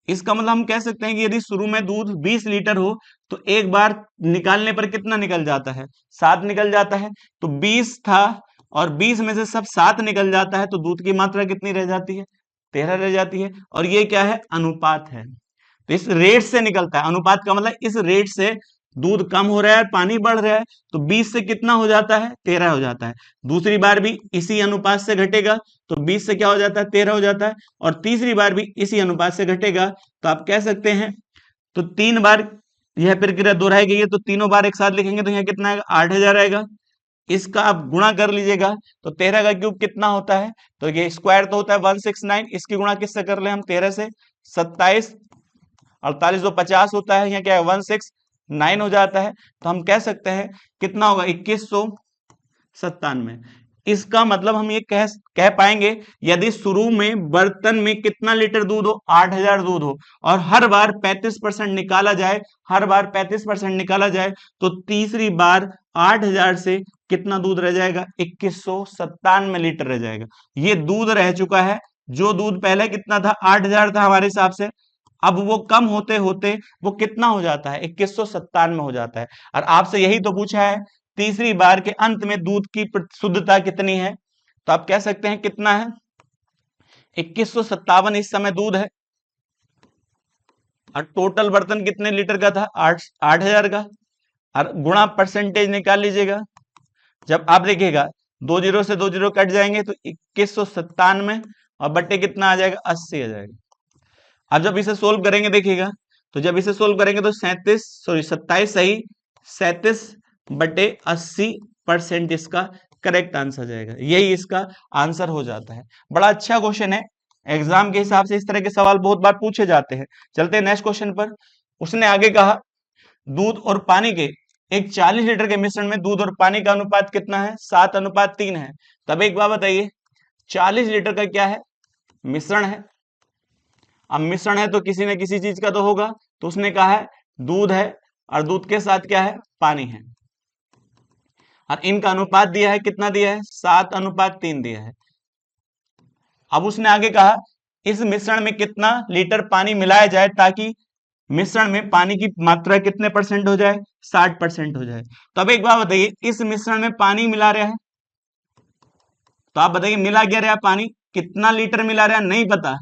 इसका मतलब हम कह सकते हैं कि यदि शुरू में दूध 20 लीटर हो तो एक बार निकालने पर कितना निकल जाता है, 7 निकल जाता है। तो 20 था और 20 में से सब 7 निकल जाता है, तो दूध की मात्रा कितनी रह जाती है, 13 रह जाती है। और ये क्या है, अनुपात है। तो इस रेट से निकलता है, अनुपात का मतलब इस रेट से दूध कम हो रहा है पानी बढ़ रहा है, तो 20 से कितना हो जाता है, 13 हो जाता है। दूसरी बार भी इसी अनुपात से घटेगा तो 20 से क्या हो जाता है, 13 हो जाता है। और तीसरी बार भी इसी अनुपात से घटेगा, तो आप कह सकते हैं, तो 3 बार यह प्रक्रिया दोहराई गई है, तो तीनों बार एक साथ लिखेंगे तो यहाँ कितना आएगा, 8000 आएगा। इसका आप गुणा कर लीजिएगा, तो 13 का क्यूब कितना होता है, तो ये स्क्वायर तो होता है 169, इसकी गुणा किससे कर ले हम, 13 से, 27 48 तो 50 होता है, यहाँ क्या है 169 हो जाता है। तो हम कह सकते हैं कितना होगा, 2197। इसका मतलब हम ये कह पाएंगे, यदि शुरू में बर्तन में कितना लीटर दूध हो, 8000 दूध हो, और हर बार 35% निकाला जाए, हर बार 35% निकाला जाए, तो तीसरी बार 8000 से कितना दूध रह जाएगा, 2197 लीटर रह जाएगा। ये दूध रह चुका है। जो दूध पहले कितना था, 8000 था हमारे हिसाब से, अब वो कम होते होते वो कितना हो जाता है, 2197 हो जाता है। और आपसे यही तो पूछा है तीसरी बार के अंत में दूध की शुद्धता कितनी है, तो आप कह सकते हैं कितना है, 2157 इस समय दूध है। और टोटल बर्तन कितने लीटर का था, 8000 का, और गुणा परसेंटेज निकाल लीजिएगा। जब आप देखिएगा 2 जीरो से 2 जीरो कट जाएंगे तो 2197 और बट्टे कितना आ जाएगा, 80 आ जाएगा। अब जब इसे सोल्व करेंगे देखिएगा, तो जब इसे सोल्व करेंगे तो 27 सही, 37/80% इसका करेक्ट आंसर जाएगा। यही इसका आंसर हो जाता है। बड़ा अच्छा क्वेश्चन है, एग्जाम के हिसाब से इस तरह के सवाल बहुत बार पूछे जाते हैं। चलते हैं नेक्स्ट क्वेश्चन पर। उसने आगे कहा, दूध और पानी के एक 40 लीटर के मिश्रण में दूध और पानी का अनुपात कितना है, 7:3 है। तब एक बात बताइए, 40 लीटर का क्या है, मिश्रण है। अब मिश्रण है तो किसी न किसी चीज का तो होगा, तो उसने कहा है दूध है और दूध के साथ क्या है, पानी है, और इनका अनुपात दिया है, कितना दिया है, 7:3 दिया है। अब उसने आगे कहा, इस मिश्रण में कितना लीटर पानी मिलाया जाए ताकि मिश्रण में पानी की मात्रा कितने परसेंट हो जाए, 60% हो जाए। तो अब एक बात बताइए, इस मिश्रण में पानी मिला रहा है, तो आप बताइए मिला क्या रहा है पानी, कितना लीटर मिला रहा है नहीं पता,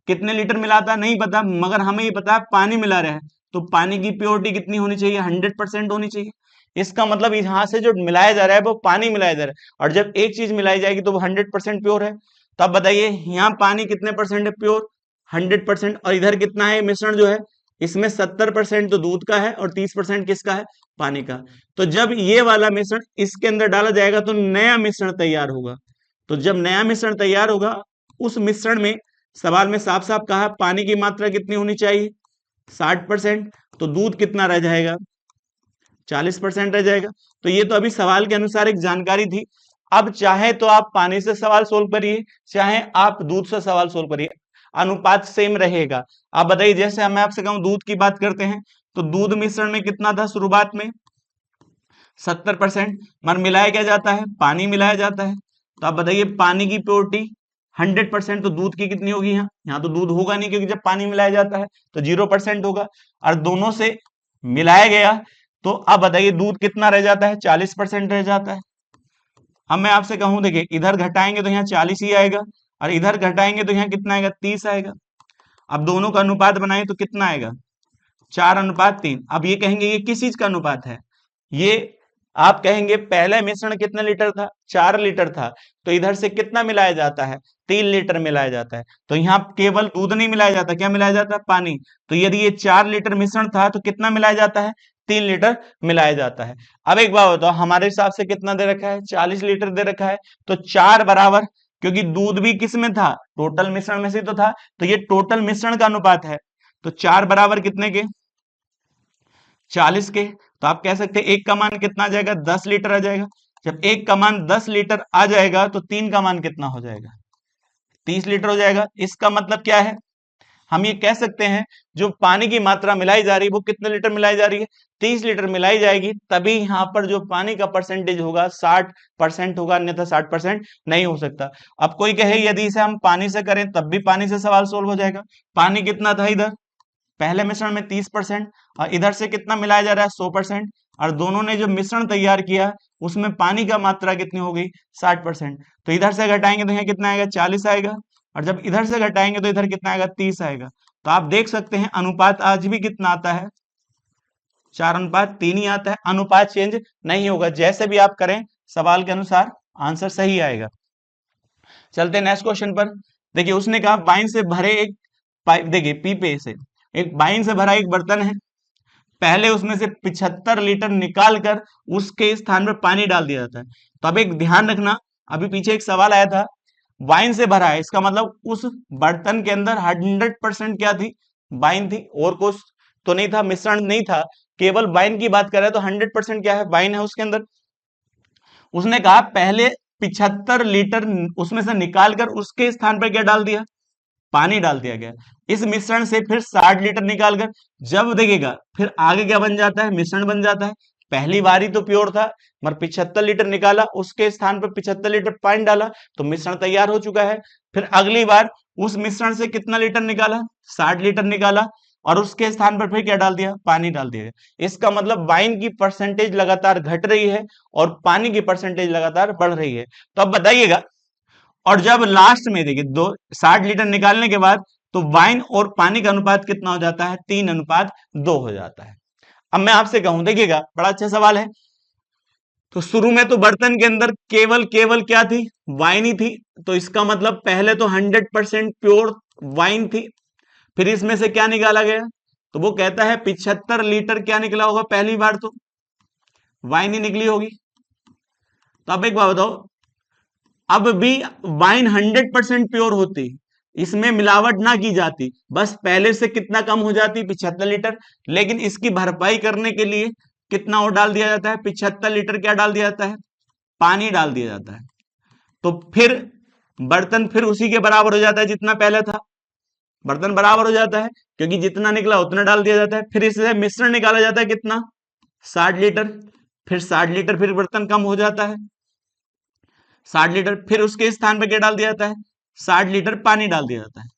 कितने लीटर मिलाता है नहीं पता, मगर हमें ये पता है पानी मिला रहा है। तो पानी की प्योरिटी कितनी होनी चाहिए, 100% होनी चाहिए। इसका मतलब यहां से जो मिलाया जा रहा है वो पानी मिलाया जा रहा है, और जब एक चीज मिलाई जाएगी तो वो 100% प्योर है। तो आप बताइए यहाँ पानी कितने परसेंट है, प्योर 100%, और इधर कितना है मिश्रण जो है, इसमें 70% तो दूध का है और 30% किसका है, पानी का। तो जब ये वाला मिश्रण इसके अंदर डाला जाएगा तो नया मिश्रण तैयार होगा। तो जब नया मिश्रण तैयार होगा, उस मिश्रण में सवाल में साफ साफ कहा पानी की मात्रा कितनी होनी चाहिए, 60%, तो दूध कितना रह जाएगा, 40% रह जाएगा। तो ये तो अभी सवाल के अनुसार एक जानकारी थी। अब चाहे तो आप पानी से सवाल सोल्व करिए, चाहे आप दूध से सवाल सोल्व करिए, अनुपात सेम रहेगा। आप बताइए, जैसे मैं आपसे कहूं दूध की बात करते हैं, तो दूध मिश्रण में कितना था शुरुआत में, 70%, मगर मिलाया क्या जाता है, पानी मिलाया जाता है। तो आप बताइए पानी की प्योरिटी 100%, तो दूध की कितनी होगी, यहाँ तो दूध होगा नहीं, क्योंकि जब पानी मिलाया जाता है तो 0% होगा, और दोनों से मिलाया गया। तो अब बताइए दूध कितना रह जाता है, 40% रह जाता है। अब मैं आपसे कहूं, देखिए इधर घटाएंगे तो यहाँ 40 ही आएगा, और इधर घटाएंगे तो यहाँ कितना आएगा, 30 आएगा। अब दोनों का अनुपात बनाए तो कितना आएगा, 4:3। अब ये कहेंगे ये किस चीज का अनुपात है, ये आप कहेंगे पहले मिश्रण कितने लीटर था, 4 लीटर था, तो इधर से कितना मिलाया जाता है, 3 लीटर मिलाया जाता है। तो यहाँ केवल दूध नहीं मिलाया जाता, क्या मिलाया जाता है, पानी। तो यदि ये 4 लीटर मिश्रण था तो कितना मिलाया जाता है, 3 लीटर मिलाया जाता है। अब एक बात बताओ, हमारे हिसाब से कितना दे रखा है, 40 लीटर दे रखा है, तो 4 बराबर, क्योंकि दूध भी किस में था, टोटल मिश्रण में से तो था, तो ये टोटल मिश्रण का अनुपात है। तो 4 बराबर कितने के, 40 के। तो आप कह सकते हैं एक का मान कितना आ जाएगा, 10 लीटर आ जाएगा। जब एक का मान 10 लीटर आ जाएगा तो 3 का मान कितना हो जाएगा, 30 लीटर हो जाएगा। इसका मतलब क्या है, हम ये कह सकते हैं जो पानी की मात्रा मिलाई जा रही है वो कितने लीटर मिलाई जा रही है, 30 लीटर मिलाई जाएगी, तभी यहाँ पर जो पानी का परसेंटेज होगा 60% होगा, अन्यथा 60% नहीं हो सकता। अब कोई कहे यदि इसे हम पानी से करें तब भी पानी से सवाल सोल्व हो जाएगा। पानी कितना था इधर, पहले मिश्रण में 30%, और इधर से कितना मिलाया जा रहा है, 100%, और दोनों ने जो मिश्रण तैयार किया उसमें पानी का मात्रा कितनी हो गई, 60%। तो इधर से घटाएंगे तो यहाँ कितना आएगा, 40 आएगा, और जब इधर से घटाएंगे तो इधर कितना आएगा, 30 आएगा। तो आप देख सकते हैं अनुपात आज भी कितना आता है, 4:3 ही आता है, अनुपात चेंज नहीं होगा। जैसे भी आप करें सवाल के अनुसार आंसर सही आएगा। चलते नेक्स्ट क्वेश्चन पर। देखिए उसने कहा वाइन से भरे एक पाइप, देखिए पीपे से एक वाइन से भरा एक बर्तन है, पहले उसमें से 75 लीटर निकाल कर उसके स्थान पर पानी डाल दिया जाता है। तो अब एक ध्यान रखना, अभी पीछे एक सवाल आया था, वाइन से भरा है, इसका मतलब उस बर्तन के अंदर 100% क्या थी, वाइन थी, और कुछ तो नहीं था, मिश्रण नहीं था, केवल वाइन की बात कर रहे हैं, तो 100% क्या है, वाइन है उसके अंदर। उसने कहा पहले 75 लीटर उसमें से निकालकर उसके स्थान पर क्या डाल दिया, पानी डाल दिया गया। इस मिश्रण से फिर 60 लीटर निकालकर, जब देखिएगा फिर आगे क्या बन जाता है, मिश्रण बन जाता है। पहली बारी तो प्योर था, मगर 75 लीटर निकाला, उसके स्थान पर 75 लीटर पानी डाला, तो मिश्रण तैयार हो चुका है। फिर अगली बार उस मिश्रण से कितना लीटर निकाला, 60 लीटर निकाला, और उसके स्थान पर फिर क्या डाल दिया, पानी डाल दिया। इसका मतलब वाइन की परसेंटेज लगातार घट रही है और पानी की परसेंटेज लगातार बढ़ रही है। तो अब बताइएगा, और जब लास्ट में देखिए 60 लीटर निकालने के बाद तो वाइन और पानी का अनुपात कितना हो जाता है, 3:2 हो जाता है। अब मैं आपसे कहूं, देखिएगा बड़ा अच्छा सवाल है। तो शुरू में तो बर्तन के अंदर केवल केवल क्या थी, वाइन ही थी, तो इसका मतलब पहले तो 100% प्योर वाइन थी। फिर इसमें से क्या निकाला गया, तो वो कहता है 75 लीटर क्या निकला होगा, पहली बार तो वाइन ही निकली होगी। तो अब एक बात बताओ, अब भी वाइन 100% प्योर होती, इसमें मिलावट ना की जाती, बस पहले से कितना कम हो जाती, 75 लीटर, लेकिन इसकी भरपाई करने के लिए कितना और डाल दिया जाता है, 75 लीटर क्या डाल दिया जाता है, पानी डाल दिया जाता है। तो फिर बर्तन फिर उसी के बराबर हो जाता है जितना पहले था, बर्तन बराबर हो जाता है, क्योंकि जितना निकला उतना डाल दिया जाता है। फिर इससे मिश्रण निकाला जाता है कितना, 60 लीटर, फिर 60 लीटर फिर बर्तन कम हो जाता है, 60 लीटर, फिर उसके स्थान पर क्या डाल दिया जाता है, 60 लीटर पानी डाल दिया जाता है,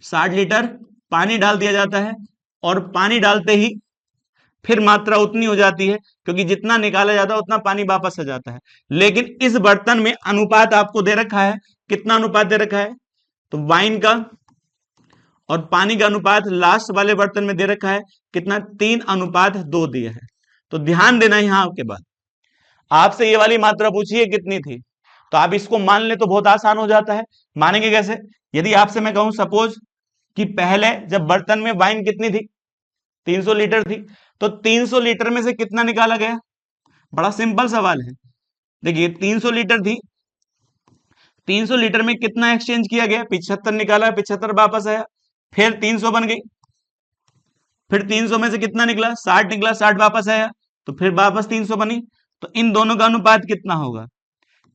60 लीटर पानी डाल दिया जाता है, और पानी डालते ही फिर मात्रा उतनी हो जाती है, क्योंकि जितना निकाला जाता है उतना पानी वापस आ जाता है। लेकिन इस बर्तन में अनुपात आपको दे रखा है, कितना अनुपात दे रखा है, तो वाइन का और पानी का अनुपात लास्ट वाले बर्तन में दे रखा है कितना, 3:2 दिया है। तो ध्यान देना यहां आपके बाद, आपसे ये वाली मात्रा पूछी है कितनी थी, तो आप इसको मान ले तो बहुत आसान हो जाता है। मानेंगे कैसे, यदि आपसे मैं कहूं सपोज कि पहले जब बर्तन में वाइन कितनी थी, 300 लीटर थी, तो 300 लीटर में से कितना निकाला गया, बड़ा सिंपल सवाल है। देखिए 300 लीटर थी, 300 लीटर में कितना एक्सचेंज किया गया, 75 निकाला, 75 वापस आया, फिर 300 बन गई, फिर 300 में से कितना निकला, 60 निकला, 60 वापस आया, तो फिर वापस 300 बनी। तो इन दोनों का अनुपात कितना होगा,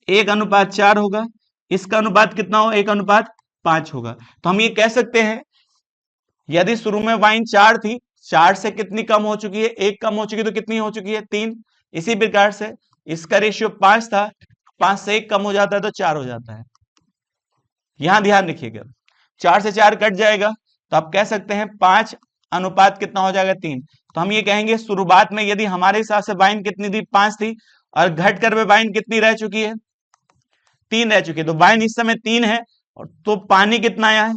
1:4 होगा। इसका अनुपात कितना होगा, 1:5 होगा। तो हम ये कह सकते हैं यदि शुरू में वाइन 4 थी, 4 से कितनी कम हो चुकी है, 1 कम हो चुकी है, तो कितनी हो चुकी है, 3। इसी प्रकार से इसका रेशियो 5 था, 5 से 1 कम हो जाता है तो 4 हो जाता है। यहां ध्यान रखिएगा, 4 से 4 कट जाएगा, तो आप कह सकते हैं 5 अनुपात कितना हो जाएगा, 3। तो हम ये कहेंगे शुरुआत में यदि हमारे हिसाब से वाइन कितनी थी, 5 थी, और घट कर वाइन कितनी रह चुकी है, 3 रह चुकी है। तो वाइन इस समय 3 है, और तो पानी कितना आया है,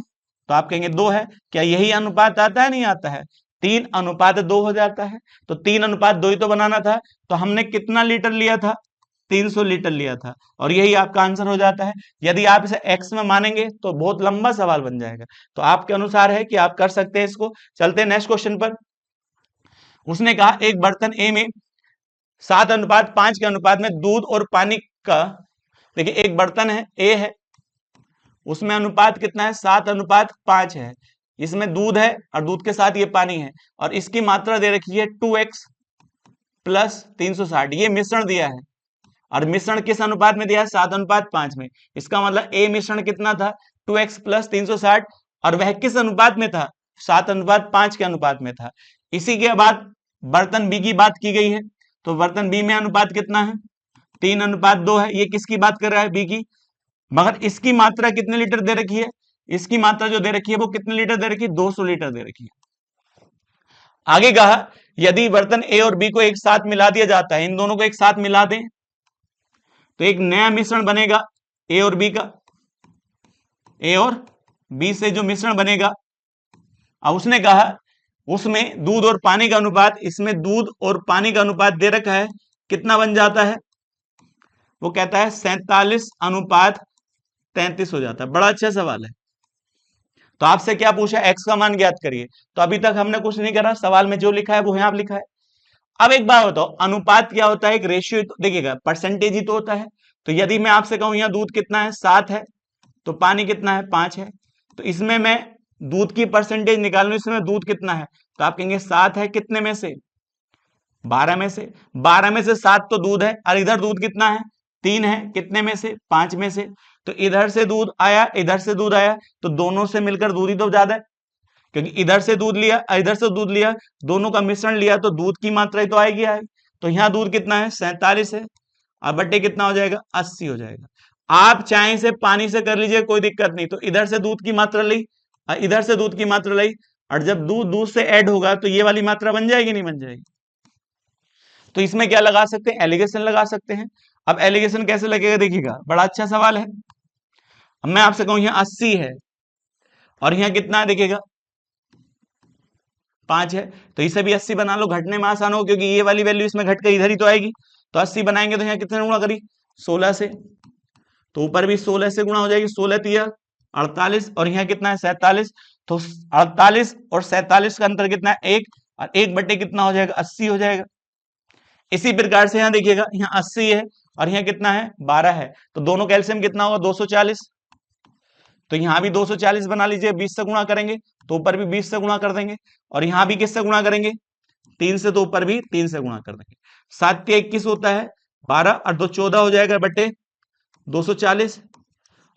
तो आप कहेंगे 2 है। क्या यही अनुपात आता है, नहीं आता है, 3:2 हो जाता है। तो 3:2 ही तो बनाना था, तो हमने कितना लीटर लिया था? 300 लीटर लिया था, और यही आपका आंसर हो जाता है। यदि आप इसे एक्स में मानेंगे तो बहुत लंबा सवाल बन जाएगा, तो आपके अनुसार है कि आप कर सकते हैं इसको। चलते हैं नेक्स्ट क्वेश्चन पर। उसने कहा एक बर्तन ए में 7:5 के अनुपात में दूध और पानी का, देखिए एक बर्तन है ए है, उसमें अनुपात कितना है? 7:5 है। इसमें दूध है और दूध के साथ ये पानी है, और इसकी मात्रा दे रखी है 2x प्लस 360। ये मिश्रण दिया है, और मिश्रण किस अनुपात में दिया है? 7:5 में। इसका मतलब ए मिश्रण कितना था? 2x प्लस 360, और वह किस अनुपात में था? 7:5 के अनुपात में था। इसी के बाद बर्तन बी की बात की गई है, तो बर्तन बी में अनुपात कितना है? 3:2 है। ये किसकी बात कर रहा है? बी की। मगर इसकी मात्रा कितने लीटर दे रखी है? इसकी मात्रा जो दे रखी है वो कितने लीटर दे रखी है? 200 लीटर दे रखी है। आगे कहा यदि बर्तन ए और बी को एक साथ मिला दिया जाता है, इन दोनों को एक साथ मिला दें तो एक नया मिश्रण बनेगा ए और बी का। ए और बी से जो मिश्रण बनेगा, अब उसने कहा उसमें दूध और पानी का अनुपात, इसमें दूध और पानी का अनुपात दे रखा है, कितना बन जाता है? वो कहता है 47:33 हो जाता है। बड़ा अच्छा सवाल है। तो आपसे क्या पूछा? एक्स का मान ज्ञात करिए। तो अभी तक हमने कुछ नहीं करा, सवाल में जो लिखा है वो यहां लिखा है। अब एक बात बताओ, अनुपात क्या होता है? एक रेशियो देखिएगा, परसेंटेज ही तो होता है। तो यदि मैं आपसे कहूं यहाँ दूध कितना है? 7 है, तो पानी कितना है? 5 है। तो इसमें मैं दूध की परसेंटेज निकाल लूं, इसमें दूध कितना है? तो आप कहेंगे 7 है, कितने में से? 12 में से। 12 में से 7 तो दूध है, और इधर दूध कितना है? 3 है, कितने में से? 5 में से। तो इधर से दूध आया, इधर से दूध आया, तो दोनों से मिलकर दूध ही तो ज्यादा है, क्योंकि इधर से दूध लिया, इधर से दूध लिया, दोनों का मिश्रण लिया, तो दूध की मात्रा ही तो आएगी। तो यहाँ दूध कितना है? 47 है, और बट्टे कितना हो जाएगा? 80 हो जाएगा। आप चाहे इसे पानी से कर लीजिए, कोई दिक्कत नहीं। तो इधर से दूध की मात्रा ली और इधर से दूध की मात्रा ली, और जब दूध दूध से ऐड होगा तो ये वाली मात्रा बन जाएगी, नहीं बन जाएगी? तो इसमें क्या लगा सकते हैं? एलिगेशन लगा सकते हैं। अब एलिगेशन कैसे लगेगा देखिएगा, बड़ा अच्छा सवाल है। अब मैं आपसे कहूं यहाँ 80 है, और यहाँ कितना है देखिएगा? 5 है, तो इसे भी 80 बना लो, घटने में आसान हो, क्योंकि ये वाली वैल्यू इसमें घट कर इधर ही तो आएगी। तो 80 बनाएंगे तो यहाँ कितने गुणा करी? 16 से। तो ऊपर भी 16 से गुणा हो जाएगी, 16 तिया 48, और यहाँ कितना है? 47। तो 48 और 47 का अंतर कितना है? 1, और 1 बटे कितना हो जाएगा? 80 हो जाएगा। इसी प्रकार से यहाँ देखिएगा, यहाँ 80 है और यहाँ कितना है? 12 है। तो दोनों कैल्शियम कितना होगा? 240। तो यहाँ भी 240 बना लीजिए, 20 से गुणा करेंगे तो ऊपर भी 20 से गुणा कर देंगे, और यहाँ भी किससे गुणा करेंगे? 3 से, तो ऊपर भी 3 से गुणा कर देंगे। 7 के 21 होता है, 12 और 2 14 हो जाएगा बटे 240,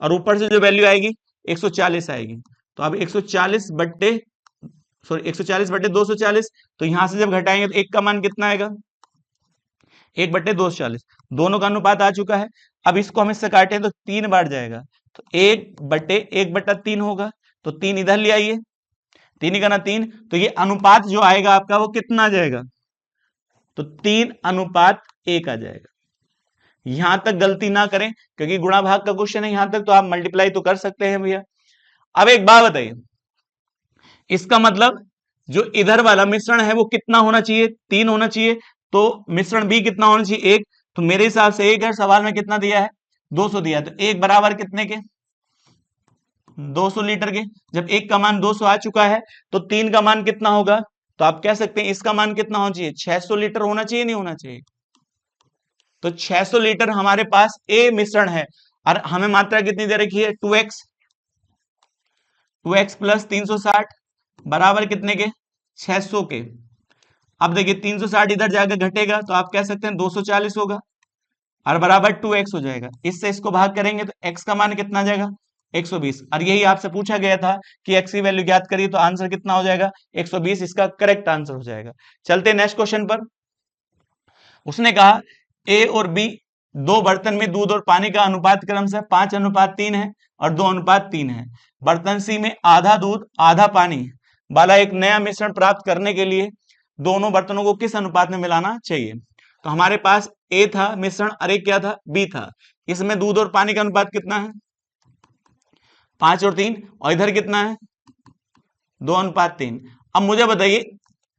और ऊपर से जो वैल्यू आएगी 140 आएगी। तो अब 140 बट्टे 240, तो यहां से जब घटाएंगे तो 1 का मान कितना आएगा? 1 बट्टे 240। दोनों का अनुपात आ चुका है। अब इसको हम इससे काटें तो 3 बार जाएगा, तो 1 बट्टे 1/3 होगा। तो 3 इधर ले आइए, 3 ही का ना 3, तो ये अनुपात जो आएगा आपका वो कितना आ जाएगा? तो 3:1 आ जाएगा। यहां तक गलती ना करें, क्योंकि गुणा भाग का क्वेश्चन है, यहां तक तो आप मल्टीप्लाई तो कर सकते हैं भैया। अब एक बात बताइए, इसका मतलब जो इधर वाला मिश्रण है वो कितना होना चाहिए? 3 होना चाहिए। तो मिश्रण बी कितना होना चाहिए? 1। तो मेरे हिसाब से 1 है, सवाल में कितना दिया है? 200 दिया है। तो 1 बराबर कितने के? 200 लीटर के। जब 1 का मान 200 आ चुका है तो 3 का मान कितना होगा? तो आप कह सकते हैं इसका मान कितना होना चाहिए? 600 लीटर होना चाहिए, नहीं होना चाहिए? तो 600 लीटर हमारे पास ए मिश्रण है, और हमें मात्रा कितनी दे रखी है? 2x प्लस 360 बराबर कितने के? 600 के। अब देखिए 360 इधर जाकर घटेगा, तो आप कह सकते हैं 240 होगा, और बराबर 2x हो जाएगा। इससे इसको भाग करेंगे तो x का मान कितना आ जाएगा? 120। और यही आपसे पूछा गया था कि x की वैल्यू ज्ञात करिए, तो आंसर कितना हो जाएगा? 120 इसका करेक्ट आंसर हो जाएगा। चलते नेक्स्ट क्वेश्चन पर। उसने कहा ए और बी दो बर्तन में दूध और पानी का अनुपात क्रमशः 5:3 है और 2:3 है। बर्तन सी में आधा दूध आधा पानी वाला एक नया मिश्रण प्राप्त करने के लिए दोनों बर्तनों को किस अनुपात में मिलाना चाहिए? तो हमारे पास ए था मिश्रण, अरे क्या था? बी था। इसमें दूध और पानी का अनुपात कितना है? 5 और 3, और इधर कितना है? 2:3। अब मुझे बताइए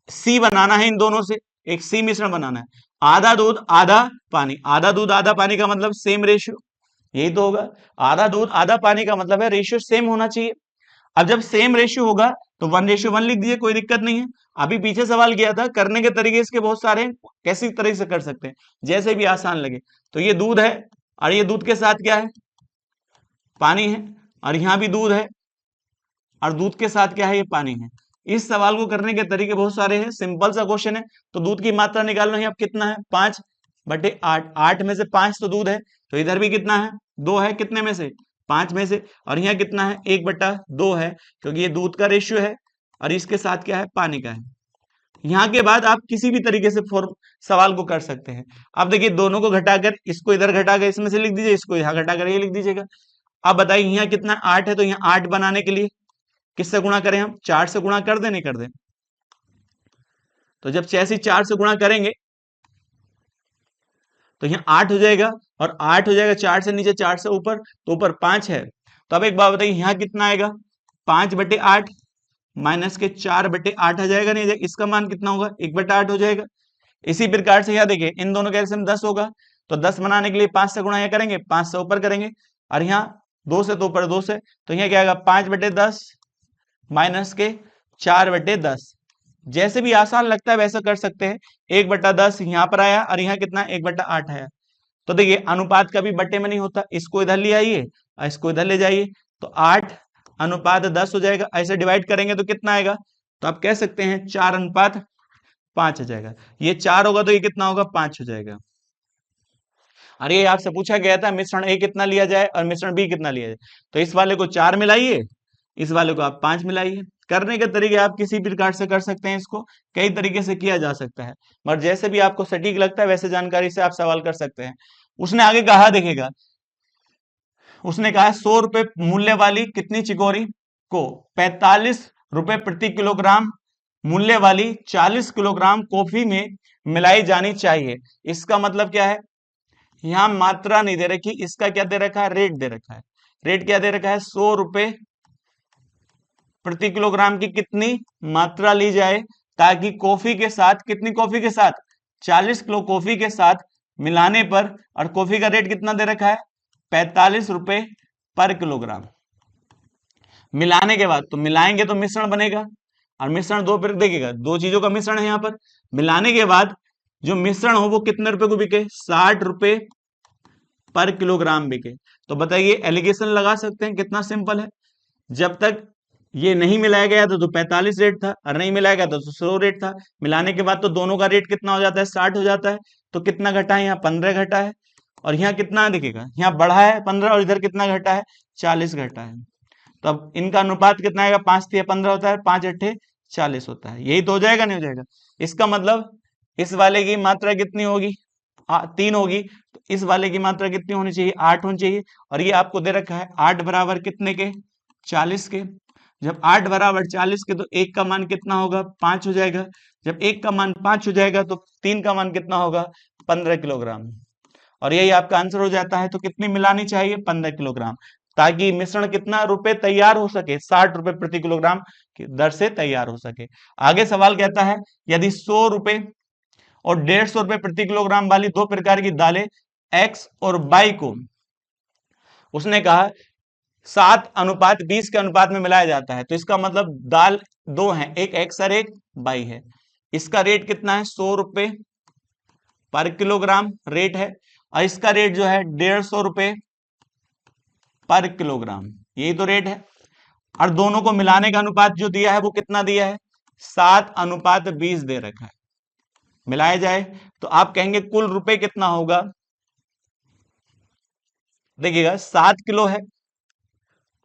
सी बनाना है इन दोनों से, एक सी मिश्रण बनाना है। आधा दूध आधा पानी, आधा दूध आधा पानी का मतलब सेम रेशियो, यही तो होगा। आधा दूध आधा पानी का मतलब है रेशियो सेम होना चाहिए। अब जब सेम रेशियो होगा तो 1:1 लिख दीजिए, कोई दिक्कत नहीं है। अभी पीछे सवाल किया था, करने के तरीके इसके बहुत सारे हैं, कैसी तरह से कर सकते हैं, जैसे भी आसान लगे। तो ये दूध है और ये दूध के साथ क्या है, पानी है, और यहां भी दूध है और दूध के साथ क्या है, ये पानी है। इस सवाल को करने के तरीके बहुत सारे हैं, सिंपल सा क्वेश्चन है। तो दूध की मात्रा निकालना है, अब कितना है, 5/8, 8 में से 5 तो दूध है, तो इधर भी कितना है, 2 है, कितने में से, 5 में से, और यहाँ कितना है, 1/2 है, क्योंकि ये दूध का रेशियो है और इसके साथ क्या है, पानी का है। यहाँ के बाद आप किसी भी तरीके से फॉर्म सवाल को कर सकते हैं। अब देखिए दोनों को घटाकर, इसको इधर घटाकर इसमें से लिख दीजिए, इसको यहाँ घटाकर ये लिख दीजिएगा। अब बताइए यहाँ कितना, 8 है, तो यहाँ 8 बनाने के लिए किससे गुणा करें, हम 4 से गुणा कर दें, नहीं कर दें। तो जब 4 से गुणा करेंगे तो यहाँ 8 हो जाएगा, और 8 हो जाएगा 4 से नीचे, 4 से ऊपर, तो ऊपर 5 है। तो अब एक बात बताइए, यहाँ कितना आएगा, 5/8 माइनस के 4/8 आ जाएगा, नहीं जाएगा, इसका मान कितना होगा, 1/8 हो जाएगा। इसी प्रकार से यहाँ देखिए इन दोनों के एलसीएम 10 होगा, तो 10 बनाने के लिए 5 से गुणा यहाँ करेंगे, 5 से ऊपर करेंगे, और यहाँ 2 से तो ऊपर 2 से, तो यहाँ क्या आएगा, 5/10 माइनस के 4/10। जैसे भी आसान लगता है वैसा कर सकते हैं। 1/10 यहाँ पर आया और यहाँ कितना, 1/8 आया। तो देखिए अनुपात कभी बट्टे में नहीं होता, इसको इधर ले आइए और इसको इधर ले जाइए, तो 8:10 हो जाएगा। ऐसे डिवाइड करेंगे तो कितना आएगा, तो आप कह सकते हैं 4:5 हो जाएगा। ये 4 होगा तो ये कितना होगा, 5 हो जाएगा। और ये आपसे पूछा गया था मिश्रण ए कितना लिया जाए और मिश्रण बी कितना लिया जाए, तो इस वाले को 4 मिलाइए, इस वाले को आप 5 मिलाइए। करने के तरीके आप किसी भी प्रकार से कर सकते हैं, इसको कई तरीके से किया जा सकता है, मगर जैसे भी आपको सटीक लगता है वैसे जानकारी से आप सवाल कर सकते हैं। उसने आगे कहा, देखिएगा उसने कहा 100 रुपए मूल्य वाली कितनी चिकोरी को 45 रुपए प्रति किलोग्राम मूल्य वाली 40 किलोग्राम कॉफी में मिलाई जानी चाहिए। इसका मतलब क्या है, यहां मात्रा नहीं दे रखी, इसका क्या दे रखा है, रेट दे रखा है। रेट क्या दे रखा है, 100 रुपए प्रति किलोग्राम की कितनी मात्रा ली जाए, ताकि कॉफी के साथ, कितनी कॉफी के साथ, 40 किलो कॉफी के साथ मिलाने पर, और कॉफी का रेट कितना दे रखा है, 45 रुपए पर किलोग्राम। मिलाने के बाद, तो मिलाएंगे तो मिश्रण बनेगा, और मिश्रण दो फिर देखिएगा, दो चीजों का मिश्रण है यहाँ पर। मिलाने के बाद जो मिश्रण हो वो कितने रुपए को बिके, 60 रुपए पर किलोग्राम बिके। तो बताइए एलिगेशन लगा सकते हैं, कितना सिंपल है। जब तक ये नहीं मिलाया गया था तो 45 रेट था, और नहीं मिलाया गया था तो 100 रेट था। मिलाने के बाद तो दोनों का रेट कितना हो जाता है, 60 हो जाता है। तो कितना घटा है, यहाँ 15 घटा है, और यहाँ कितना दिखेगा, यहाँ बढ़ा है 15, और इधर कितना घटा है, 40 घटा है। तो अब इनका अनुपात कितना आएगा, 5×3=15 होता है, 5×8=40 होता है। यही तो हो जाएगा, नहीं हो जाएगा। इसका मतलब इस वाले की मात्रा कितनी होगी, 3 होगी, तो इस वाले की मात्रा कितनी होनी चाहिए, 8 होनी चाहिए। और ये आपको दे रखा है 8 बराबर कितने के, 40 के। जब 8 बराबर 40 के, तो 1 का मान कितना होगा, 5 हो जाएगा। जब 1 का मान 5 हो जाएगा तो 3 का मान कितना होगा, 15 किलोग्राम। और यही आपका आंसर हो जाता है। तो कितनी मिलानी चाहिए, 15 किलोग्राम, ताकि मिश्रण कितना रुपए तैयार हो सके, 60 रुपए प्रति किलोग्राम की दर से तैयार हो सके। आगे सवाल कहता है, यदि 100 रुपए और 150 रुपए प्रति किलोग्राम वाली दो प्रकार की दालें एक्स और वाई को, उसने कहा 7:20 के अनुपात में मिलाया जाता है, तो इसका मतलब दाल दो है, एक एक्स और एक वाई है। इसका रेट कितना है, 100 रुपए पर किलोग्राम रेट है, और इसका रेट जो है 150 रुपए पर किलोग्राम, यही तो रेट है। और दोनों को मिलाने का अनुपात जो दिया है वो कितना दिया है, 7:20 दे रखा है। मिलाया जाए तो आप कहेंगे कुल रुपए कितना होगा, देखिएगा 7 किलो है,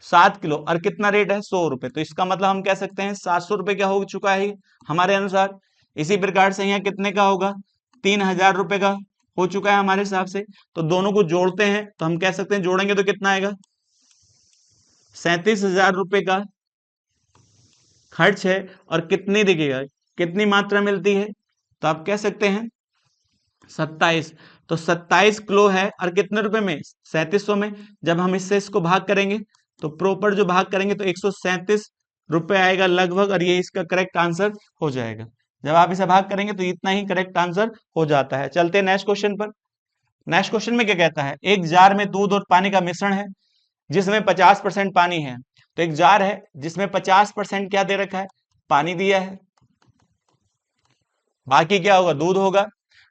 7 किलो, और कितना रेट है, 100 रुपए। तो इसका मतलब हम कह सकते हैं 700 रुपए क्या हो चुका है हमारे अनुसार। इसी प्रकार से यहाँ कितने का होगा, 3000 रुपए का हो चुका है हमारे हिसाब से। तो दोनों को जोड़ते हैं तो हम कह सकते हैं, जोड़ेंगे तो कितना आएगा, 37,000 रुपए का खर्च है, और कितनी देखिएगा कितनी मात्रा मिलती है, तो आप कह सकते हैं 27। तो 27 किलो है, और कितने रुपए में, 3700 में। जब हम इससे इसको भाग करेंगे तो प्रॉपर जो भाग करेंगे तो 137 रुपए आएगा लगभग, और ये इसका करेक्ट आंसर हो जाएगा। जब आप इसे भाग करेंगे तो इतना ही करेक्ट आंसर हो जाता है। चलते हैं नेक्स्ट क्वेश्चन पर। नेक्स्ट क्वेश्चन में क्या कहता है, एक जार में दूध और पानी का मिश्रण है जिसमें 50% पानी है। तो एक जार है जिसमें 50% क्या दे रखा है, पानी दिया है, बाकी क्या होगा, दूध होगा।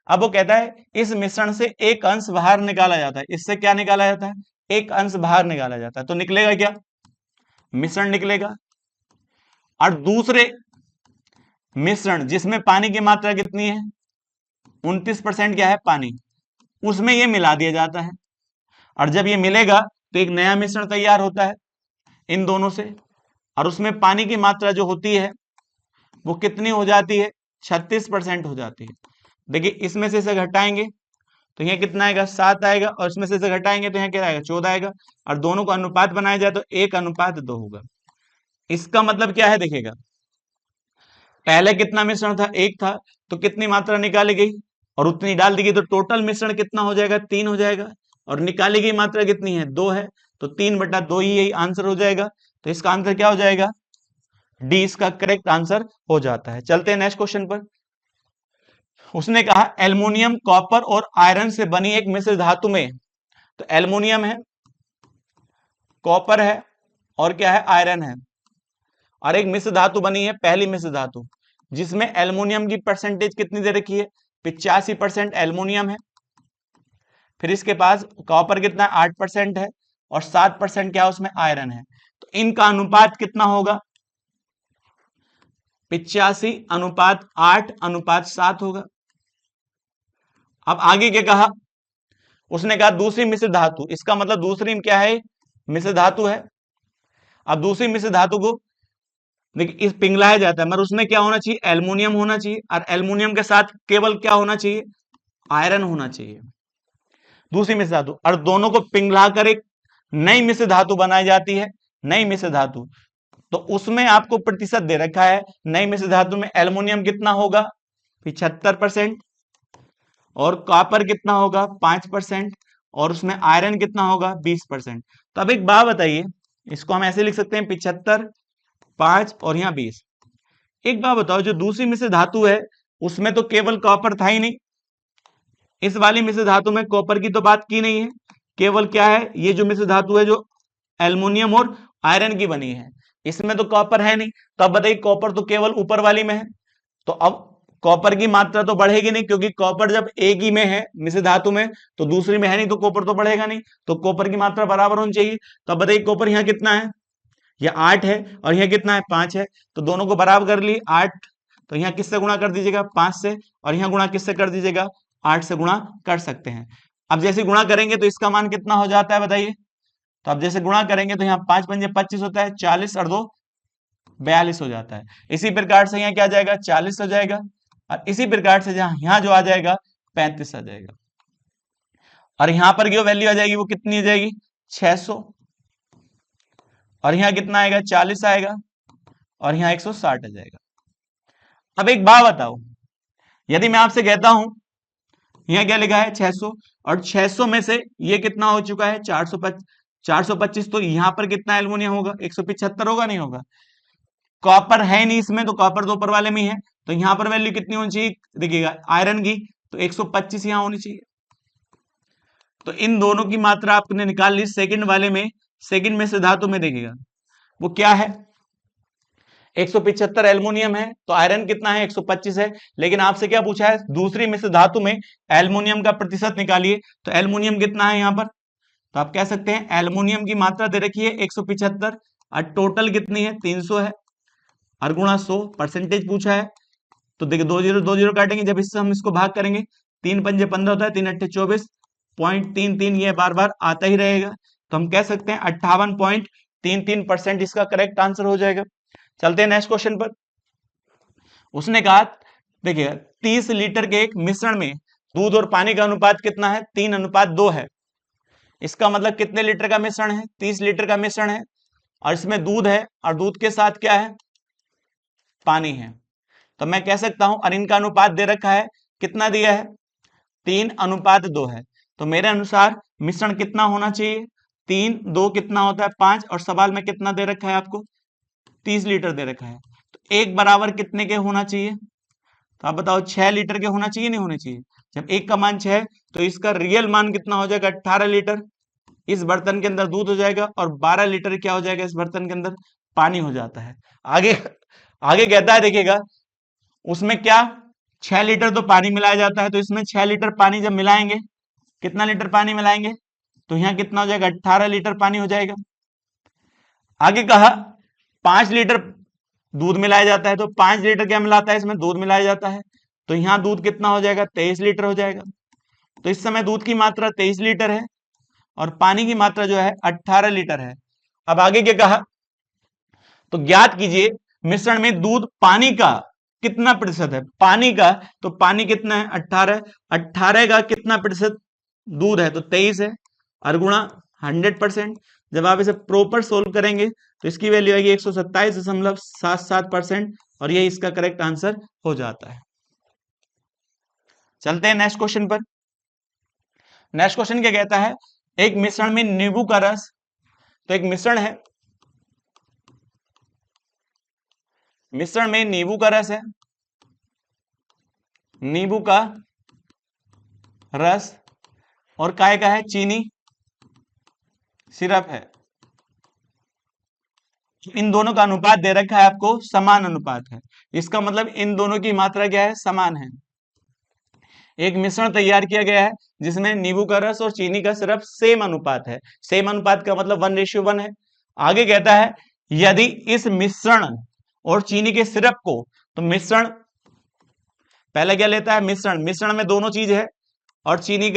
अब वो कहता है इस मिश्रण से एक अंश बाहर निकाला जाता है। इससे क्या निकाला जाता है, एक अंश बाहर निकाला जाता है। तो निकलेगा क्या, मिश्रण निकलेगा। और दूसरे मिश्रण जिसमें पानी की मात्रा कितनी है, 29% क्या है, पानी, उसमें ये मिला दिया जाता है। और जब ये मिलेगा तो एक नया मिश्रण तैयार होता है इन दोनों से, और उसमें पानी की मात्रा जो होती है वो कितनी हो जाती है, 36% हो जाती है। देखिए इसमें से इसे घटाएंगे तो यहाँ कितना आएगा, 7 आएगा, और इसमें से इसे घटाएंगे तो यहाँ क्या आएगा, 14 आएगा। और दोनों को अनुपात बनाया जाए तो 1:2 होगा। इसका मतलब क्या है, देखिएगा पहले कितना मिश्रण था, 1 था, तो कितनी मात्रा निकाली गई और उतनी डाल दी गई, तो टोटल मिश्रण कितना हो जाएगा, 3 हो जाएगा। और निकाली गई मात्रा कितनी है, 2 है, तो 3/2 ही यही आंसर हो जाएगा। तो इसका आंसर क्या हो जाएगा, डी इसका करेक्ट आंसर हो जाता है। चलते हैं नेक्स्ट क्वेश्चन पर। उसने कहा एल्युमिनियम, कॉपर और आयरन से बनी एक मिश्र धातु में, तो एल्युमिनियम है, कॉपर है, और क्या है, आयरन है, और एक मिश्र धातु बनी है, पहली मिश्र धातु, जिसमें एल्युमिनियम की परसेंटेज कितनी दे रखी है, 85% एल्युमिनियम है। फिर इसके पास कॉपर कितना है, 8% है, और 7% क्या उसमें आयरन है। तो इनका अनुपात कितना होगा, 85:8:7 होगा। अब आगे क्या कहा, उसने कहा दूसरी मिश्र धातु, इसका मतलब दूसरी में क्या है, मिश्र धातु है। अब दूसरी मिश्र धातु को देखिए इस पिघलाया जाता है, मगर उसमें क्या होना चाहिए, एल्युमिनियम होना चाहिए, और एल्युमिनियम के साथ केवल क्या होना चाहिए, आयरन होना चाहिए, दूसरी मिश्र धातु। और दोनों को पिघलाकर एक नई मिश्र धातु बनाई जाती है, नई मिश्र धातु। तो उसमें आपको प्रतिशत दे रखा है, नई मिश्र धातु में एल्युमिनियम कितना होगा, 75%, और कॉपर कितना होगा, 5%, और उसमें आयरन कितना होगा, 20%। तो अब एक बात बताइए, इसको हम ऐसे लिख सकते हैं 75, 5 और यहाँ 20। एक बात बताओ, जो दूसरी मिश्र धातु है उसमें तो केवल कॉपर था ही नहीं, इस वाली मिश्र धातु में कॉपर की तो बात की नहीं है, केवल क्या है, ये जो मिश्र धातु है जो एल्युमिनियम और आयरन की बनी है, इसमें तो कॉपर है नहीं। तो अब बताइए कॉपर तो केवल ऊपर वाली में है, तो अब कॉपर की मात्रा तो बढ़ेगी नहीं, क्योंकि कॉपर जब एक ही में है मिश्र धातु में, तो दूसरी में है नहीं, तो कॉपर तो बढ़ेगा नहीं, तो कॉपर की मात्रा बराबर होनी चाहिए। तो अब बताइए कॉपर यहाँ कितना है, यह 8 है, और यह कितना है, 5 है, तो दोनों को बराबर कर लिए 8, तो यहाँ किससे गुणा कर दीजिएगा, 5 से, और यहाँ गुणा किससे कर दीजिएगा, 8 से गुणा कर सकते हैं। अब जैसे गुणा करेंगे तो इसका मान कितना हो जाता है बताइए, तो अब जैसे गुणा करेंगे तो यहाँ 5 पंजे 25 होता है, 40 और 2 42 हो जाता है। इसी प्रकार से यहाँ क्या आ जाएगा, 40 हो जाएगा, और इसी प्रकार से जहां यहाँ जो आ जाएगा 35 आ जाएगा, और यहां पर जो वैल्यू आ जाएगी वो कितनी आ जाएगी, 600, और यहाँ कितना आएगा, 40 आएगा, और यहाँ 160 आ जाएगा। अब एक बात बताओ, यदि मैं आपसे कहता हूं यहाँ क्या लिखा है, 600, और 600 में से ये कितना हो चुका है, 425, तो यहाँ पर कितना एल्युमिनियम होगा, 175 होगा, नहीं होगा। कॉपर है नहीं इसमें, तो कॉपर तो ऊपर वाले में ही है, तो यहाँ पर वैल्यू कितनी होनी चाहिए, देखिएगा आयरन की, तो 125 यहाँ होनी चाहिए। तो इन दोनों की मात्रा आपने निकाल ली सेकंड वाले में, सेकंड में से धातु में देखिएगा वो क्या है, 175 एल्युमिनियम है, तो आयरन कितना है, 125 है। लेकिन आपसे क्या पूछा है, दूसरी में से धातु में एल्युमिनियम का प्रतिशत निकालिए, तो एल्युमिनियम कितना है यहाँ पर, तो आप कह सकते हैं एल्युमिनियम की मात्रा दे रखी है 175, और टोटल कितनी है, 300 है, और गुणा 100, परसेंटेज पूछा है। तो देखिए 2 0 काटेंगे, जब इससे हम इसको भाग करेंगे, 3 पंजे 15 होता है, 3 अट्ठे 24.33, ये बार बार आता ही रहेगा, तो हम कह सकते हैं 58.33% इसका करेक्ट आंसर हो जाएगा। चलते हैं नेक्स्ट क्वेश्चन पर। उसने कहा देखिए 30 लीटर के एक मिश्रण में दूध और पानी का अनुपात कितना है, 3:2 है। इसका मतलब कितने लीटर का मिश्रण है, 30 लीटर का मिश्रण है, और इसमें दूध है, और दूध के साथ क्या है, पानी है। तो मैं कह सकता हूं, और इनका अनुपात दे रखा है, कितना दिया है, 3:2 है। तो मेरे अनुसार मिश्रण कितना होना चाहिए, 3 2 कितना होता है, 5, और सवाल में कितना दे रखा है आपको, 30 लीटर दे रखा है, तो एक बराबर कितने के होना चाहिए, तो आप बताओ 6 लीटर के होना चाहिए नहीं होने चाहिए। जब एक का मान 6 तो इसका रियल मान कितना हो जाएगा 18 लीटर इस बर्तन के अंदर दूध हो जाएगा, और 12 लीटर क्या हो जाएगा इस बर्तन के अंदर पानी हो जाता है। आगे आगे कहता है देखिएगा, उसमें क्या 6 लीटर तो पानी मिलाया जाता है, तो इसमें 6 लीटर पानी जब मिलाएंगे, कितना लीटर पानी मिलाएंगे, तो यहाँ कितना हो जाएगा 18 लीटर पानी हो जाएगा। आगे कहा 5 लीटर दूध मिलाया जाता है, तो 5 लीटर क्या मिलाता है इसमें दूध मिलाया जाता है, तो यहाँ दूध कितना हो जाएगा 23 लीटर हो जाएगा। तो इस समय दूध की मात्रा 23 लीटर है और पानी की मात्रा जो है 18 लीटर है। अब आगे क्या कहा, तो ज्ञात कीजिए मिश्रण में दूध पानी का कितना प्रतिशत है। पानी का, तो पानी कितना है 18, 18 का कितना प्रतिशत दूध है, तो 23 है, और गुणा 100%। जब आप इसे प्रॉपर सोल्व करेंगे तो इसकी वैल्यू आएगी 127.77%, और यही इसका करेक्ट आंसर हो जाता है। चलते हैं नेक्स्ट क्वेश्चन पर। नेक्स्ट क्वेश्चन क्या कहता है, एक मिश्रण में नींबू का रस, तो एक मिश्रण है, मिश्रण में नींबू का रस है, नींबू का रस, और काय का है चीनी सिरप है। इन दोनों का अनुपात दे रखा है आपको, समान अनुपात है। इसका मतलब इन दोनों की मात्रा क्या है, समान है। एक मिश्रण तैयार किया गया है जिसमें नींबू का रस और चीनी का सिरप सेम अनुपात है। सेम अनुपात का मतलब 1:1 है। आगे कहता है यदि इस मिश्रण और चीनी के सिरप को, तो मिश्रण पहले क्या लेता है, मिश्रण, मिश्रण में दोनों चीज है, और चीनी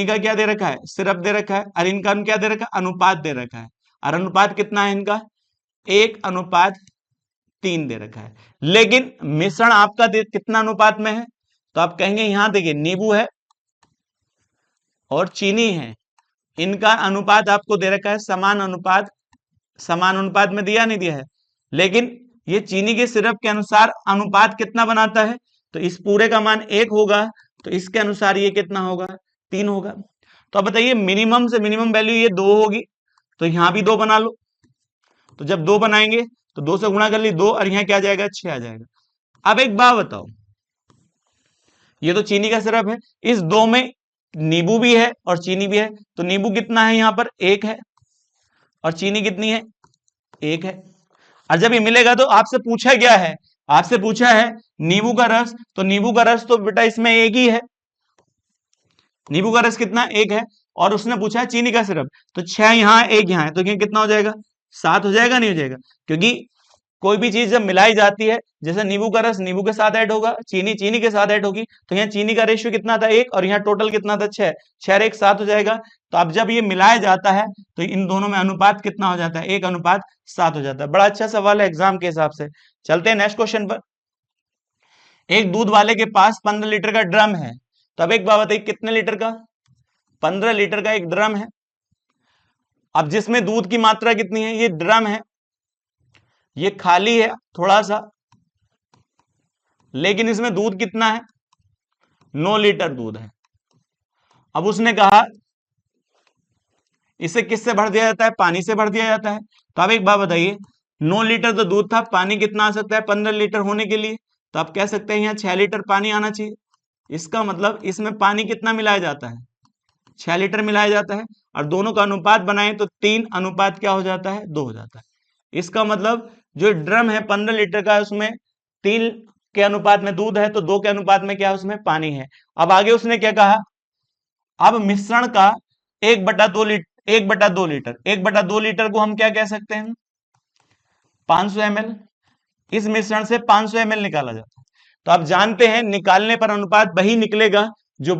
का क्या दे रखा है, सिरप दे रखा है, और इनका क्या दे रखा है, अनुपात दे रखा है। और अनुपात कितना है इनका, 1:3 दे रखा है। लेकिन मिश्रण आपका कितना अनुपात में है, तो आप कहेंगे यहां देखिए नींबू है और चीनी है, इनका अनुपात आपको दे रखा है समान अनुपात, समान अनुपात में दिया नहीं दिया है। लेकिन ये चीनी के सिरप के अनुसार अनुपात कितना बनाता है, तो इस पूरे का मान 1 होगा, तो इसके अनुसार ये कितना होगा, 3 होगा। तो अब बताइए मिनिमम से मिनिमम वैल्यू ये 2 होगी, तो यहां भी 2 बना लो। तो जब 2 बनाएंगे तो 2 से गुणा कर ली 2, और यहां क्या आ जाएगा 6 आ जाएगा। अब एक बात बताओ, ये तो चीनी का सिरप है, इस 2 में नींबू भी है और चीनी भी है, तो नींबू कितना है यहां पर 1 है, और चीनी कितनी है 1 है। और जब ये मिलेगा तो आपसे पूछा क्या है, आपसे पूछा है नींबू का रस, तो नींबू का रस तो बेटा इसमें 1 ही है, नींबू का रस कितना 1 है, और उसने पूछा है चीनी का सिरप, तो 6 यहाँ 1 यहाँ है, तो ये कितना हो जाएगा 7 हो जाएगा, नहीं हो जाएगा। क्योंकि कोई भी चीज जब मिलाई जाती है, जैसे नींबू का रस नींबू के साथ ऐड होगा, चीनी चीनी के साथ ऐड होगी, तो यहाँ चीनी का रेशियो कितना था 1, और यहाँ टोटल कितना था 6, 6 और 1 7 हो जाएगा। तो अब जब ये मिलाया जाता है तो इन दोनों में अनुपात कितना हो जाता है, 1:7 हो जाता है। बड़ा अच्छा सवाल है एग्जाम के हिसाब से। चलते हैं नेक्स्ट क्वेश्चन पर। एक दूध वाले के पास 15 लीटर का ड्रम है, तो अब एक बात बताइए कितने लीटर का, 15 लीटर का एक ड्रम है। अब जिसमें दूध की मात्रा कितनी है, ये ड्रम है, ये खाली है थोड़ा सा, लेकिन इसमें दूध कितना है 9 लीटर दूध है। अब उसने कहा इसे किससे भर दिया जाता है, पानी से भर दिया जाता है। तो अब एक बात बताइए, 9 लीटर तो दूध था, पानी कितना आ सकता है 15 लीटर होने के लिए, तो आप कह सकते हैं यहाँ 6 लीटर पानी आना चाहिए। इसका मतलब इसमें पानी कितना मिलाया जाता है, 6 लीटर मिलाया जाता है, और दोनों का अनुपात बनाए तो 3 अनुपात क्या हो जाता है 2 हो जाता है। इसका मतलब जो ड्रम है 15 लीटर का, उसमें 3 के अनुपात में दूध है, तो 2 के अनुपात में क्या है उसमें पानी है। अब आगे उसने क्या कहा, अब मिश्रण का 1/2 लीटर, 1/2 लीटर, 1/2 लीटर को हम क्या कह सकते हैं 500 ml। इस मिश्रण से 500 ml निकाला जाता है। तो आप जानते हैं निकालने पर अनुपात वही निकलेगा जो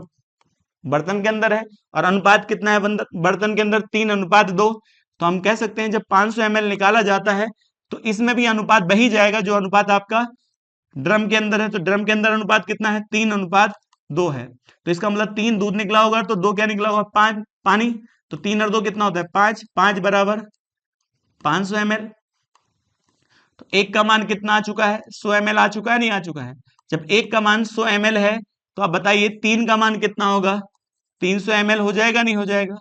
बर्तन के अंदर है, और अनुपात कितना है बर्तन के अंदर 3:2। तो हम कह सकते हैं जब 500 ml निकाला जाता है तो इसमें भी अनुपात वही जाएगा जो अनुपात आपका ड्रम के अंदर है। तो ड्रम के अंदर अनुपात कितना है 3:2 है। तो इसका मतलब 3 दूध निकला होगा, तो 2 क्या निकला होगा 5 पानी, तो 3 और 2 कितना होता है 5, 5 बराबर 500 ml। तो 1 का मान कितना आ चुका है 100 ml आ चुका है, नहीं आ चुका है। जब 1 का मान 100 ml है, तो आप बताइए 3 का मान कितना होगा 300 ml हो जाएगा, नहीं हो जाएगा।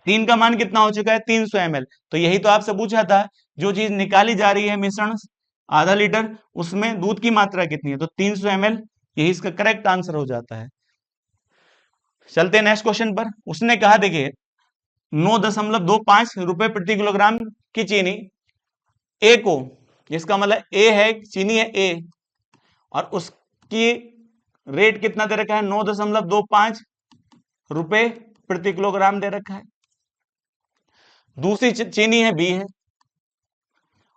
3 का मान कितना हो चुका है 300 ml। तो यही तो आपसे पूछा था, जो चीज निकाली जा रही है मिश्रण आधा लीटर, उसमें दूध की मात्रा कितनी है, तो 300 ml, यही इसका करेक्ट आंसर हो जाता है। चलते हैं नेक्स्ट क्वेश्चन पर। उसने कहा देखिए 9.25 रुपए प्रति किलोग्राम की चीनी ए को, जिसका मतलब ए है, चीनी है ए, और उसकी रेट कितना दे रखा है, 9.25 रुपए प्रति किलोग्राम दे रखा है। दूसरी चीनी है बी है।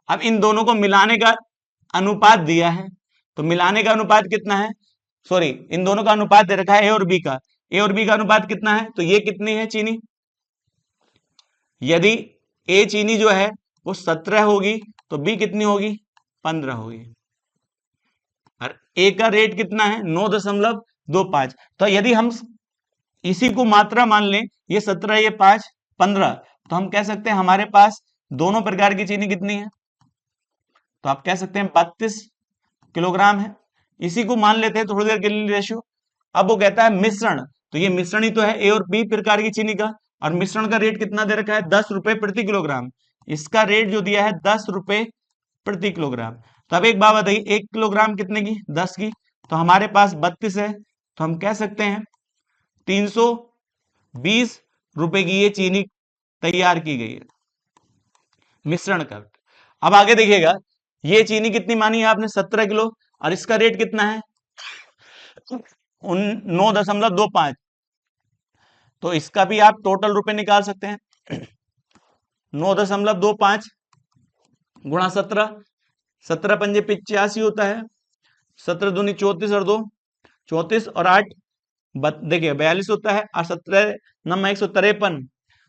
अब इन दोनों को मिलाने का अनुपात दिया है, तो मिलाने का अनुपात कितना है, सॉरी इन दोनों का अनुपात दे रखा है ए और बी का, ए और बी का अनुपात कितना है, तो ये कितनी है चीनी, यदि ए चीनी जो है वो 17 होगी तो बी कितनी होगी, 15 होगी। और ए का रेट कितना है, 9.25, तो यदि हम इसी को मात्रा मान लें, ये 17, ये 5, 15, तो हम कह सकते हैं हमारे पास दोनों प्रकार की चीनी कितनी है, तो आप कह सकते हैं 32 किलोग्राम है। इसी को मान लेते हैं थोड़ी देर के लिए रेशियो। अब वो कहता है मिश्रण, तो ये मिश्रण ही तो है ए और बी प्रकार की चीनी का, और मिश्रण का रेट कितना दे रखा है, 10 रुपए प्रति किलोग्राम। इसका रेट जो दिया है 10 रुपए प्रति किलोग्राम। तो अब एक बात बताइए, 1 किलोग्राम कितने की, 10 की, तो हमारे पास 32 है, तो हम कह सकते हैं 320 रुपए की ये चीनी तैयार की गई है मिश्रण कर। अब आगे देखिएगा, ये चीनी कितनी मानी है आपने, 17 किलो, और इसका रेट कितना है 9.25, तो इसका भी आप टोटल रुपए निकाल सकते हैं। 9.25 गुणा 17, 17 पंजे 85 होता है, 17 दूनी 34 और 2 34 और 8 देखिए 42 होता है, और 17 नम्मा 153,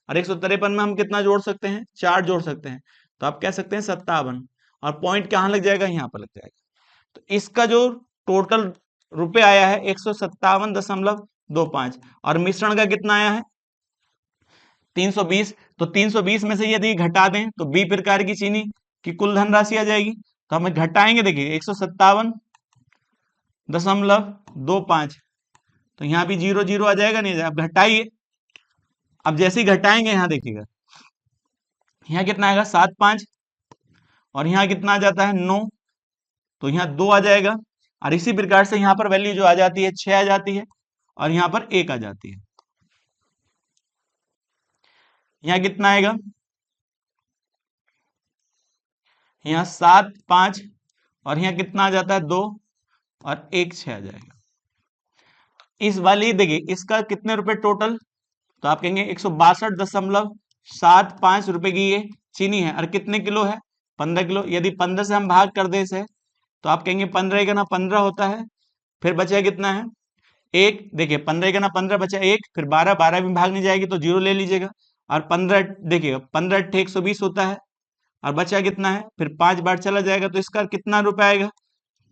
और 153 में हम कितना जोड़ सकते हैं, 4 जोड़ सकते हैं, तो आप कह सकते हैं 57, और पॉइंट कहां लग जाएगा, यहां पर लग जाएगा। तो इसका जो टोटल रुपए आया है 157.25, और मिश्रण का कितना आया है 320, तो 320 में से यदि घटा दें तो बी प्रकार की चीनी की कुल धनराशि आ जाएगी, तो हमें घटाएंगे, देखिए 157.25, तो यहां भी 0 0 आ जाएगा, नहीं अब घटाइए। अब जैसे ही घटाएंगे यहां देखिएगा, यहां कितना आएगा 7 5, और यहां कितना आ जाता है 9, तो यहां 2 आ जाएगा, और इसी प्रकार से यहां पर वैल्यू जो आ जाती है 6 आ जाती है, और यहां पर 1 आ जाती है। यहां कितना आएगा, यहां 7 5, और यहां कितना आ जाता है 2, और 1 6 आ जाएगा। इस वाली देखिए इसका कितने रुपए टोटल, तो आप कहेंगे 162.75 रुपए की ये चीनी है, और कितने किलो है, 15 किलो। यदि 15 से हम भाग कर दे इसे, तो आप कहेंगे 15 का ना 15 होता है, फिर बचा कितना है 1, देखिए 15 का ना 15 बचा 1, फिर 12 12 भी भाग नहीं जाएगी तो 0 ले लीजिएगा, और 15 देखिएगा 15 120 होता है, और बचा कितना है, फिर 5 बार चला जाएगा, तो इसका कितना रुपए आएगा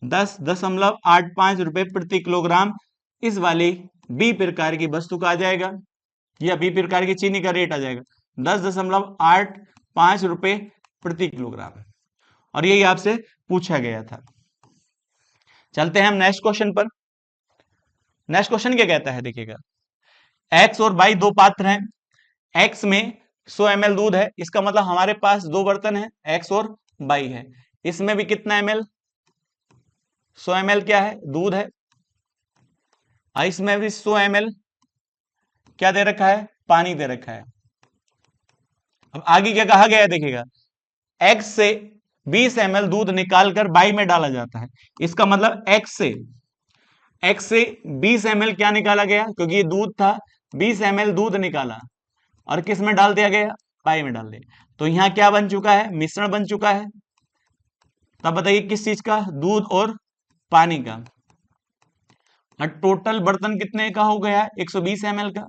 10.85 रुपए प्रति किलोग्राम। इस वाली बी प्रकार की वस्तु का आ जाएगा, या बी प्रकार की चीनी का रेट आ जाएगा 10.85 रुपए प्रति किलोग्राम, और यही आपसे पूछा गया था। चलते हैं हम नेक्स्ट क्वेश्चन पर। नेक्स्ट क्वेश्चन क्या कहता है, देखिएगा एक्स और वाई दो पात्र हैं, एक्स में 100 ml दूध है, इसका मतलब हमारे पास दो बर्तन है, एक्स और वाई है, इसमें भी कितना ml 100 ml क्या है दूध है, और इसमें भी 100 ml क्या दे रखा है, पानी दे रखा है। अब आगे क्या कहा गया है, देखिएगा एक्स से 20 ml दूध निकालकर वाई में डाला जाता है, इसका मतलब एक्स से 20 ml क्या निकाला गया, क्योंकि ये दूध था, 20 ml दूध निकाला और किस में डाल दिया गया, वाई में डाल दिया, तो यहां क्या बन चुका है, मिश्रण बन चुका है। तब बताइए किस चीज का, दूध और पानी का। और टोटल बर्तन कितने का हो गया, 120 ml का,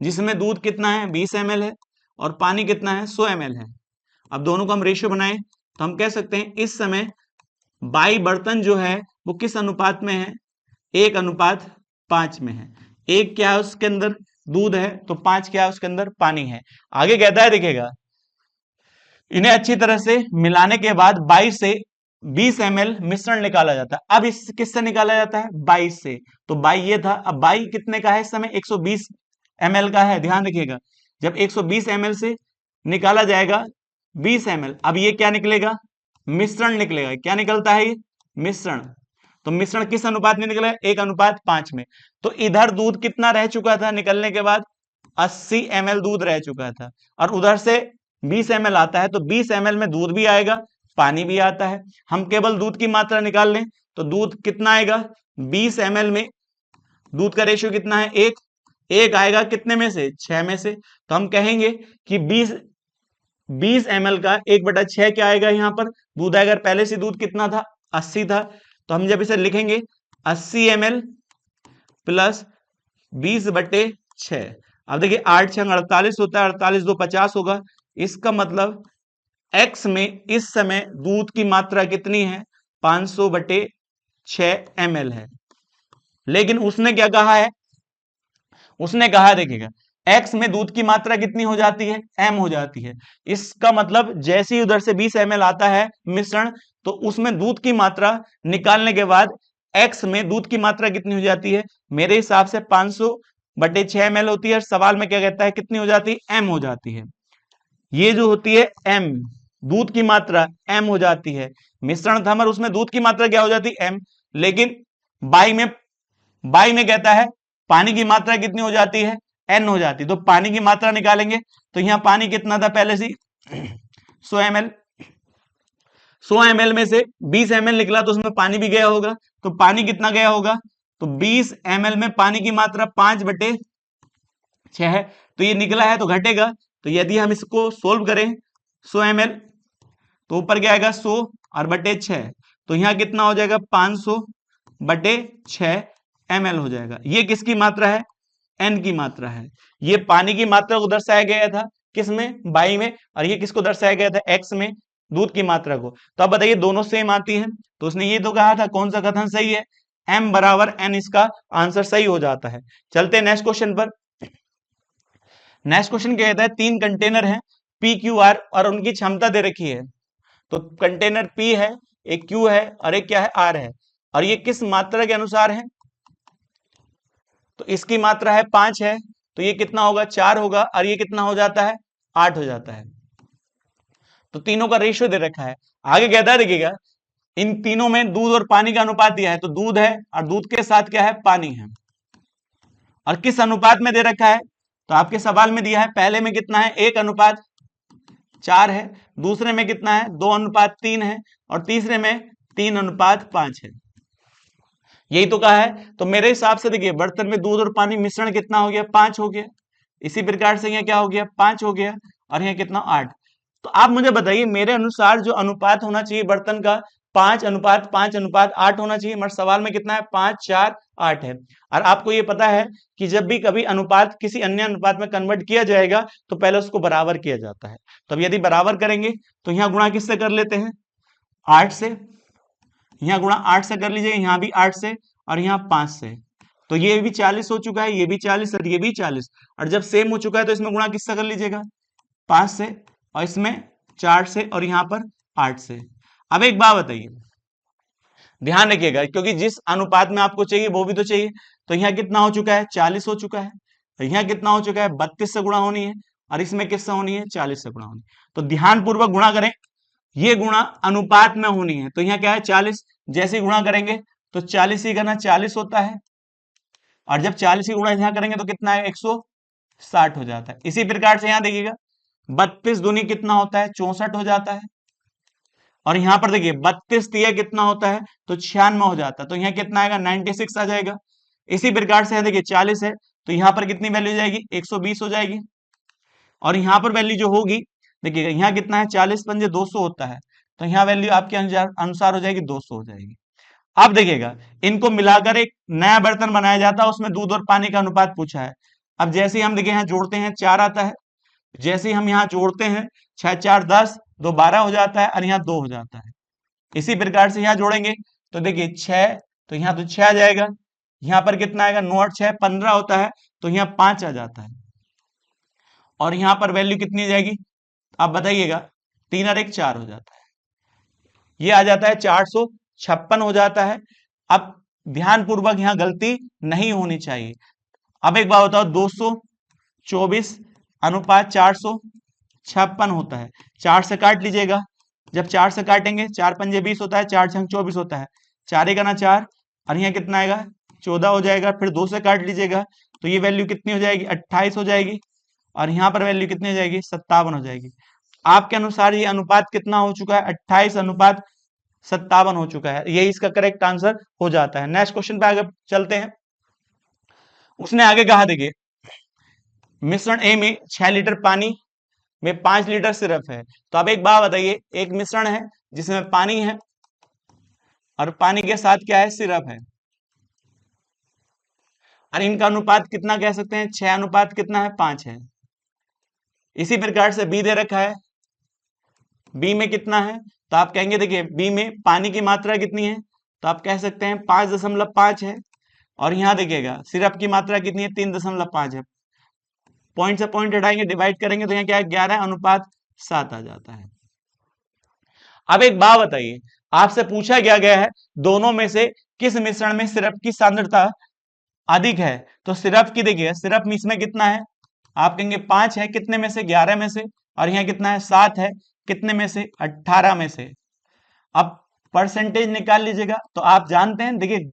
जिसमें दूध कितना है 20 ml है, और पानी कितना है 100 ml है। अब दोनों को हम रेशियो बनाए तो हम कह सकते हैं इस समय बाई बर्तन जो है वो किस अनुपात में है, 1:5 में है। 1 क्या है उसके अंदर दूध है, तो 5 क्या है उसके अंदर पानी है। आगे कहता है देखिएगा इन्हें अच्छी तरह से मिलाने के बाद 22 से 20 ml मिश्रण निकाला जाता है। अब इस किससे निकाला जाता है, 22 से, तो 22 ये था, अब 22 कितने का है इस समय 120 ml का है। ध्यान रखिएगा जब 120 ml से निकाला जाएगा 20 ml, अब ये क्या निकलेगा मिश्रण निकलेगा। क्या निकलता है ये? मिश्रण। तो मिश्रण किस अनुपात में निकलेगा? 1:5 में। तो इधर दूध कितना रह चुका था निकलने के बाद? 80 ml दूध रह चुका था, और उधर से 20 ml आता है, तो 20 ml में दूध भी आएगा, पानी भी आता है। हम केवल दूध की मात्रा निकाल लें तो दूध कितना आएगा? 20 ml में दूध का रेशियो कितना है? 1। 1 आएगा कितने में से? 6 में से। तो हम कहेंगे कि 20 ml का 1/6 क्या आएगा? यहाँ पर दूध आएगा। पहले से दूध कितना था? 80 था। तो हम जब इसे लिखेंगे 80 ml प्लस 20/6। अब देखिए 8 6 48 होता है, 48 2 50 होगा। इसका मतलब x में इस समय दूध की मात्रा कितनी है? 500/6 ml है। लेकिन उसने क्या कहा है? उसने कहा देखिएगा x में दूध की मात्रा कितनी हो जाती है? m हो जाती है। इसका मतलब जैसे ही उधर से 20 ml आता है मिश्रण, तो उसमें दूध की मात्रा निकालने के बाद x में दूध की मात्रा कितनी हो जाती है? मेरे हिसाब से 500/6 ml होती है। और सवाल में क्या कहता है कितनी हो जाती है? m हो जाती है। ये जो होती है m, दूध की मात्रा m हो जाती है। मिश्रण था हमारा, उसमें दूध की मात्रा क्या हो जाती है? m। लेकिन बाई में कहता है पानी की मात्रा कितनी हो जाती है? n हो जाती है। तो पानी की मात्रा निकालेंगे तो यहां पानी कितना था पहले से? 100 ml। 100 ml में से 20 ml निकला तो उसमें पानी भी गया होगा। तो पानी कितना गया होगा? तो 20 ml में पानी की मात्रा 5/6 है। तो ये निकला है तो घटेगा। तो यदि हम इसको सोल्व करें 100 ml, तो ऊपर क्या आएगा? 100 और बटे 6। तो यहां कितना हो जाएगा? 500/6 ml हो जाएगा। ये किसकी मात्रा है? n की मात्रा है। ये पानी की मात्रा को दर्शाया गया था किसमें? बाई में। और ये किसको दर्शाया गया था? x में, दूध की मात्रा को। तो अब बताइए दोनों सेम आती हैं, तो उसने ये तो कहा था, कौन सा कथन सही है? m बराबर n, इसका आंसर सही हो जाता है। चलते हैं नेक्स्ट क्वेश्चन पर। नेक्स्ट क्वेश्चन क्या कहता है? 3 कंटेनर हैं पी क्यू आर और उनकी क्षमता दे रखी है। तो कंटेनर P है, एक Q है और एक क्या है? R है। और ये किस मात्रा के अनुसार है? तो इसकी मात्रा है 5 है, तो ये कितना होगा? 4 होगा। और ये कितना हो जाता है? 8 हो जाता है। तो तीनों का रेशियो दे रखा है। आगे कहता है देखिएगा, इन तीनों में दूध और पानी का अनुपात दिया है। तो दूध है और दूध के साथ क्या है? पानी है। और किस अनुपात में दे रखा है? तो आपके सवाल में दिया है, पहले में कितना है? 1:4 है, दूसरे में कितना है? 2:3 है, और तीसरे में 3:5 है। यही तो कहा है। तो मेरे हिसाब से देखिए बर्तन में दूध और पानी मिश्रण कितना हो गया? 5 हो गया। इसी प्रकार से यहाँ क्या हो गया? 5 हो गया। और यहाँ कितना? 8। तो आप मुझे बताइए मेरे अनुसार जो अनुपात होना चाहिए बर्तन का, 5:5:8 होना चाहिए। मगर सवाल में कितना है? 5 4 8 है। और आपको ये पता है कि जब भी कभी अनुपात किसी अन्य अनुपात में कन्वर्ट किया जाएगा तो पहले उसको बराबर किया जाता है। तो अब यदि बराबर करेंगे तो यहाँ गुणा किससे कर लेते हैं? 8 से। यहाँ गुणा 8 से कर लीजिए, यहाँ भी 8 से और यहाँ 5 से। तो ये भी 40 हो चुका है, ये भी 40 और ये भी 40। और जब सेम हो चुका है तो इसमें गुणा किससे कर लीजिएगा? 5 से, और इसमें 4 से, और यहाँ पर 8 से। अब एक बात बताइए, ध्यान रखिएगा, क्योंकि जिस अनुपात में आपको चाहिए वो भी तो चाहिए। तो यहाँ कितना हो चुका है? 40 हो चुका है। तो यहाँ कितना हो चुका है? 32 से गुणा होनी है। और इसमें किससे होनी है? 40 से गुणा होनी है। तो ध्यान पूर्वक गुणा करें, ये गुणा अनुपात में होनी है। तो यहाँ क्या है? 40। जैसे गुणा करेंगे तो 40 ही करना 40 होता है, और जब 40 ही गुणा यहाँ करेंगे तो कितना है? 160 हो जाता है। इसी प्रकार से यहाँ देखिएगा 32 दूनी कितना होता है? 64 हो जाता है। और यहाँ पर देखिए 32 तिया कितना होता है? तो 96 हो जाता है। तो यहाँ कितना आएगा? 96 आ जाएगा। इसी प्रकार से देखिए 40 है, तो यहाँ पर कितनी वैल्यू जाएगी? 120 हो जाएगी। और यहाँ पर वैल्यू जो होगी देखिएगा, यहाँ कितना है? 40 पंजे 200 होता है। तो यहाँ वैल्यू आपके अनुसार हो जाएगी 200 हो जाएगी। अब देखिएगा इनको मिलाकर एक नया बर्तन बनाया जाता है, उसमें दूध और पानी का अनुपात पूछा है। अब जैसे ही हम देखिए यहाँ जोड़ते हैं 4 आता है, जैसे ही हम यहाँ जोड़ते हैं 6 4 10, 2 12 हो जाता है, और यहाँ 2 हो जाता है। इसी प्रकार से यहाँ जोड़ेंगे तो देखिए 6, तो यहाँ तो 6 आ जाएगा। यहाँ पर कितना आएगा? 9 और 6 15 होता है, तो यहाँ 5 आ जाता है। और यहाँ पर वैल्यू कितनी जाएगी? आप बताइएगा। 3 और 1 4 हो जाता है। ये आ जाता है 456 हो जाता है। अब ध्यान पूर्वक यहाँ गलती नहीं होनी चाहिए। अब एक बात बताओ, 224 अनुपात 456 होता है। 4 से काट लीजिएगा जब 4 से काटेंगे 4 पंजे 20 होता है, 4 छंग 24 होता है, 4 का ना 4 और यहाँ कितना आएगा 14 हो जाएगा। फिर 2 से काट लीजिएगा तो ये वैल्यू कितनी हो जाएगी 28 हो जाएगी और यहाँ पर वैल्यू कितनी हो जाएगी 57 हो जाएगी। आपके अनुसार ये अनुपात कितना हो चुका है 28:57 हो चुका है। यही इसका करेक्ट आंसर हो जाता है। नेक्स्ट क्वेश्चन पे आगे चलते हैं। उसने आगे कहा देखिए मिश्रण ए में 6 लीटर पानी में 5 लीटर सिरप है। तो अब एक बात बताइए, एक मिश्रण है जिसमें पानी है और पानी के साथ क्या है सिरप है और इनका अनुपात कितना कह सकते हैं 6 अनुपात कितना है 5 है। इसी प्रकार से बी दे रखा है, बी में कितना है तो आप कहेंगे देखिए बी में पानी की मात्रा कितनी है तो आप कह सकते हैं 5.5 है और यहां देखिएगा सिरप की मात्रा कितनी है 3.5 है। पॉइंट से पॉइंट हटाएंगे डिवाइड करेंगे तो यहाँ क्या है 11:7 आ जाता है। अब एक बात बताइए, आपसे पूछा गया है दोनों में से किस मिश्रण में सिरप की सांद्रता अधिक है। तो सिरप की देखिए सिरप में इसमें कितना है आप कहेंगे 5 है, कितने में से 11 में से, और यहाँ कितना है 7 है, कितने में से 18 में से। अब परसेंटेज निकाल लीजिएगा तो आप जानते हैं देखिए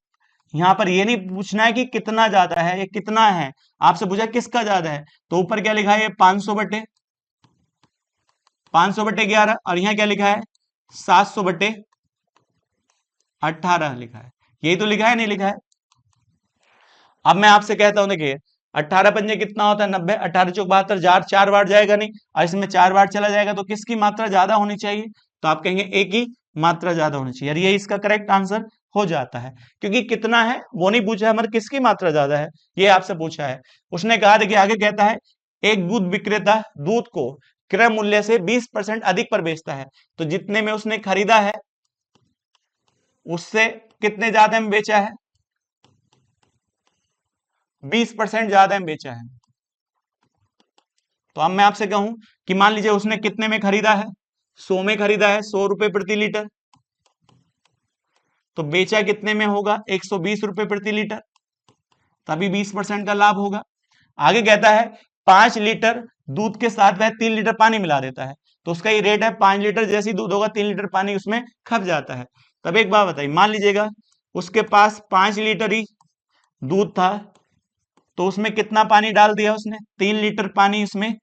यहां पर ये नहीं पूछना है कि कितना ज्यादा है ये कितना है, आपसे पूछा किसका ज्यादा है तो ऊपर क्या लिखा है 500/11 और यहाँ क्या लिखा है 700/18 लिखा है। यही तो लिखा है नहीं लिखा है। अब मैं आपसे कहता हूं देखिए 18 पंजे कितना होता है 90, 18 चौक 72, 4 बार जाएगा नहीं और इसमें 4 बार चला जाएगा तो किसकी मात्रा ज्यादा होनी चाहिए तो आप कहेंगे ए की मात्रा ज्यादा होनी चाहिए। ये इसका करेक्ट आंसर हो जाता है क्योंकि कितना है वो नहीं पूछा है मगर किसकी मात्रा ज्यादा है ये आपसे पूछा है। उसने कहा देखिए आगे कहता है एक दूध विक्रेता दूध को क्रय मूल्य से 20% अधिक पर बेचता है। तो जितने में उसने खरीदा है उससे कितने ज्यादा में बेचा है 20% ज्यादा में बेचा है। तो अब मैं आपसे कहूं कि मान लीजिए उसने कितने में खरीदा है 100 में खरीदा है 100 रुपए प्रति लीटर, तो बेचा कितने में होगा 120 रुपए प्रति लीटर, तभी 20% का लाभ होगा। आगे कहता है 5 लीटर दूध के साथ वह 3 लीटर पानी मिला देता है तो उसका ये रेट है 5 लीटर, जैसे दूध होगा 3 लीटर पानी उसमें खप जाता है। तब एक बात बताइए मान लीजिएगा उसके पास 5 लीटर ही दूध था तो उसमें कितना पानी डाल दिया उसने 3 लीटर पानी उसमें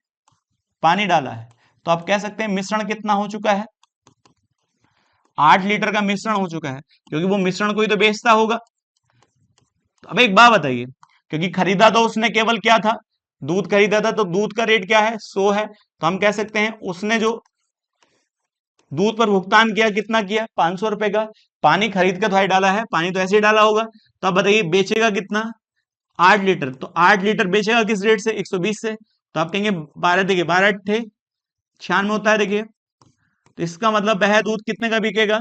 पानी डाला है। तो आप कह सकते हैं मिश्रण कितना हो चुका है 8 लीटर का मिश्रण हो चुका है क्योंकि वो मिश्रण को ही तो बेचता होगा। तो अब एक बात बताइए क्योंकि खरीदा तो उसने केवल क्या था दूध खरीदा था तो दूध का रेट क्या है 100 है, तो हम कह सकते हैं उसने जो दूध पर भुगतान किया कितना किया 500 रुपए का, पानी खरीद कर भाई डाला है पानी तो ऐसे ही डाला होगा। तो अब बताइए बेचेगा कितना 8 लीटर, तो 8 लीटर बेचेगा किस रेट से 120 से। तो आप कहेंगे 12 देखिए 12 अट्ठे 96 होता है देखिए, तो इसका मतलब वह दूध कितने का बिकेगा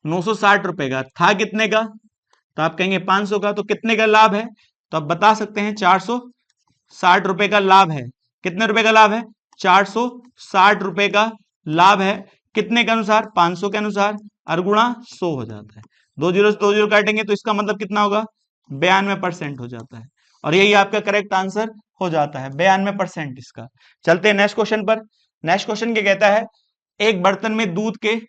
960 रुपए का, था कितने का तो आप कहेंगे 500 का, तो कितने का लाभ है तो आप बता सकते हैं 460 रुपए का लाभ है। कितने रुपए का लाभ है 460 रुपए का लाभ है, कितने के अनुसार 500 के अनुसार, और गुणा 100 हो जाता है। 2 जीरो से 2 जीरो काटेंगे तो इसका मतलब कितना होगा 92% हो जाता है और यही आपका करेक्ट आंसर हो जाता है 92% इसका। चलते हैं नेक्स्ट क्वेश्चन पर। नेक्स्ट क्वेश्चन क्या कहता है एक बर्तन में दूध के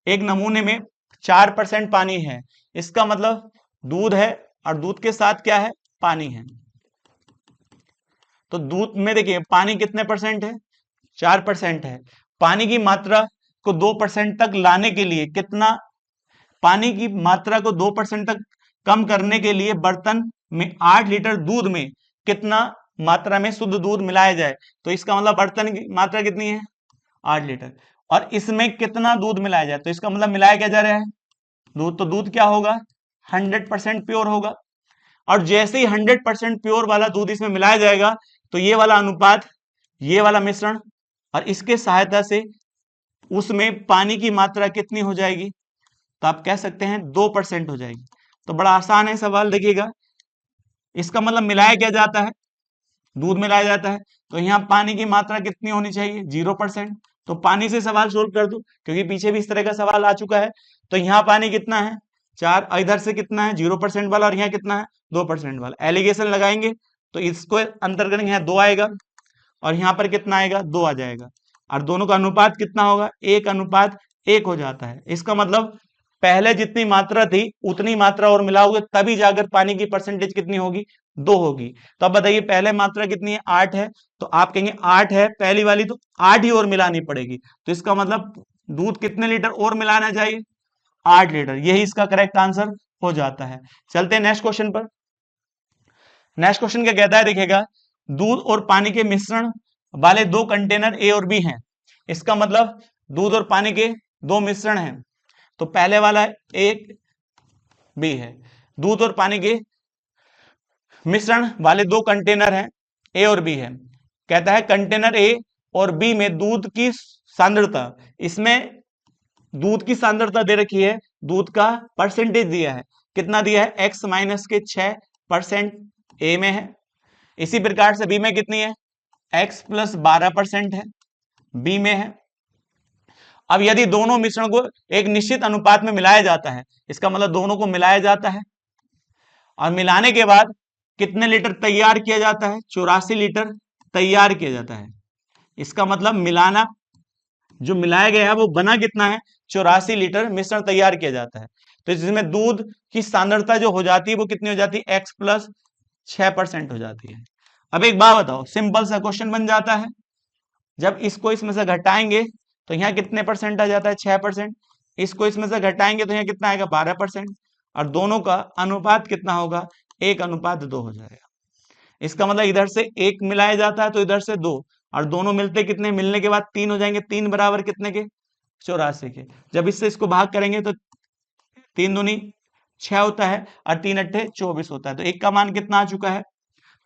एक नमूने में 4% पानी है, इसका मतलब दूध है और दूध के साथ क्या है पानी है। तो दूध में देखिए पानी कितने परसेंट है 4% है। पानी की मात्रा को 2% तक लाने के लिए कितना, पानी की मात्रा को 2% तक कम करने के लिए बर्तन में 8 लीटर दूध में कितना मात्रा में शुद्ध दूध मिलाया जाए। तो इसका मतलब बर्तन की मात्रा कितनी है 8 लीटर और इसमें कितना दूध मिलाया जाए, तो इसका मतलब मिलाया क्या जा रहा है दूध, तो दूध क्या होगा 100% प्योर होगा। और जैसे ही 100% प्योर वाला दूध इसमें मिलाया जाएगा तो ये वाला अनुपात ये वाला मिश्रण और इसके सहायता से उसमें पानी की मात्रा कितनी हो जाएगी, तो आप कह सकते हैं 2% हो जाएगी। तो बड़ा आसान है सवाल, देखिएगा इसका मतलब मिलाया क्या जाता है दूध मिलाया जाता है, तो यहाँ पानी की मात्रा कितनी होनी चाहिए 0%। तो पानी से सवाल सोल्व कर दो क्योंकि पीछे भी इस तरह का सवाल आ चुका है। तो यहाँ पानी कितना है 4, इधर से कितना है 0% वाला और यहाँ कितना है 2% वाला, एलिगेशन लगाएंगे तो इसको अंतर करेंगे यहाँ 2 आएगा और यहाँ पर कितना आएगा 2 आ जाएगा और दोनों का अनुपात कितना होगा, 1:1 हो जाता है। इसका मतलब पहले जितनी मात्रा थी उतनी मात्रा और मिलाओगे तभी जाकर पानी की परसेंटेज कितनी होगी, 2 होगी। तो अब बताइए पहले मात्रा कितनी है, 8 है, तो आप कहेंगे 8 है पहली वाली, तो 8 ही और मिलानी पड़ेगी। तो इसका मतलब दूध कितने लीटर और मिलाना चाहिए, 8 लीटर। यही इसका करेक्ट आंसर हो जाता है। चलते हैं नेक्स्ट क्वेश्चन पर। नेक्स्ट क्वेश्चन क्या कहता है, देखिएगा, दूध और पानी के मिश्रण वाले दो कंटेनर ए और बी हैं। इसका मतलब दूध और पानी के दो मिश्रण हैं। तो पहले वाला एक बी है, दूध और पानी के मिश्रण वाले दो कंटेनर हैं, ए और बी है। कहता है कंटेनर ए और बी में दूध की सांद्रता, इसमें दूध की सांद्रता दे रखी है, दूध का परसेंटेज दिया है, कितना दिया है, x माइनस के 6% ए में है। इसी प्रकार से बी में कितनी है, x प्लस 12% है, बी में है। अब यदि दोनों मिश्रण को एक निश्चित अनुपात में मिलाया जाता है, इसका मतलब दोनों को मिलाया जाता है और मिलाने के बाद कितने लीटर तैयार किया जाता है, 84 लीटर तैयार किया जाता है। इसका मतलब मिलाना, जो मिलाया गया है वो बना कितना है, 84 लीटर मिश्रण तैयार किया जाता है। तो जिसमें दूध की सांद्रता जो हो जाती है वो कितनी हो जाती है, x प्लस 6% हो जाती है। अब एक बात बताओ, सिंपल सा क्वेश्चन बन जाता है, जब इसको इसमें से घटाएंगे तो यहाँ कितने परसेंट आ जाता है, 6%। इसको इसमें से घटाएंगे तो यहाँ कितना आएगा, 12%। और दोनों का अनुपात कितना होगा, 1:2 हो जाएगा। इसका मतलब इधर से 1 मिलाया जाता है तो इधर से 2, और दोनों मिलते कितने, मिलने के बाद 3 हो जाएंगे। 3 बराबर कितने के, 84 के। जब इससे इसको भाग करेंगे तो 3 दूनी 6 होता है और 3 अट्ठे 24 होता है। तो 1 का मान कितना आ चुका है,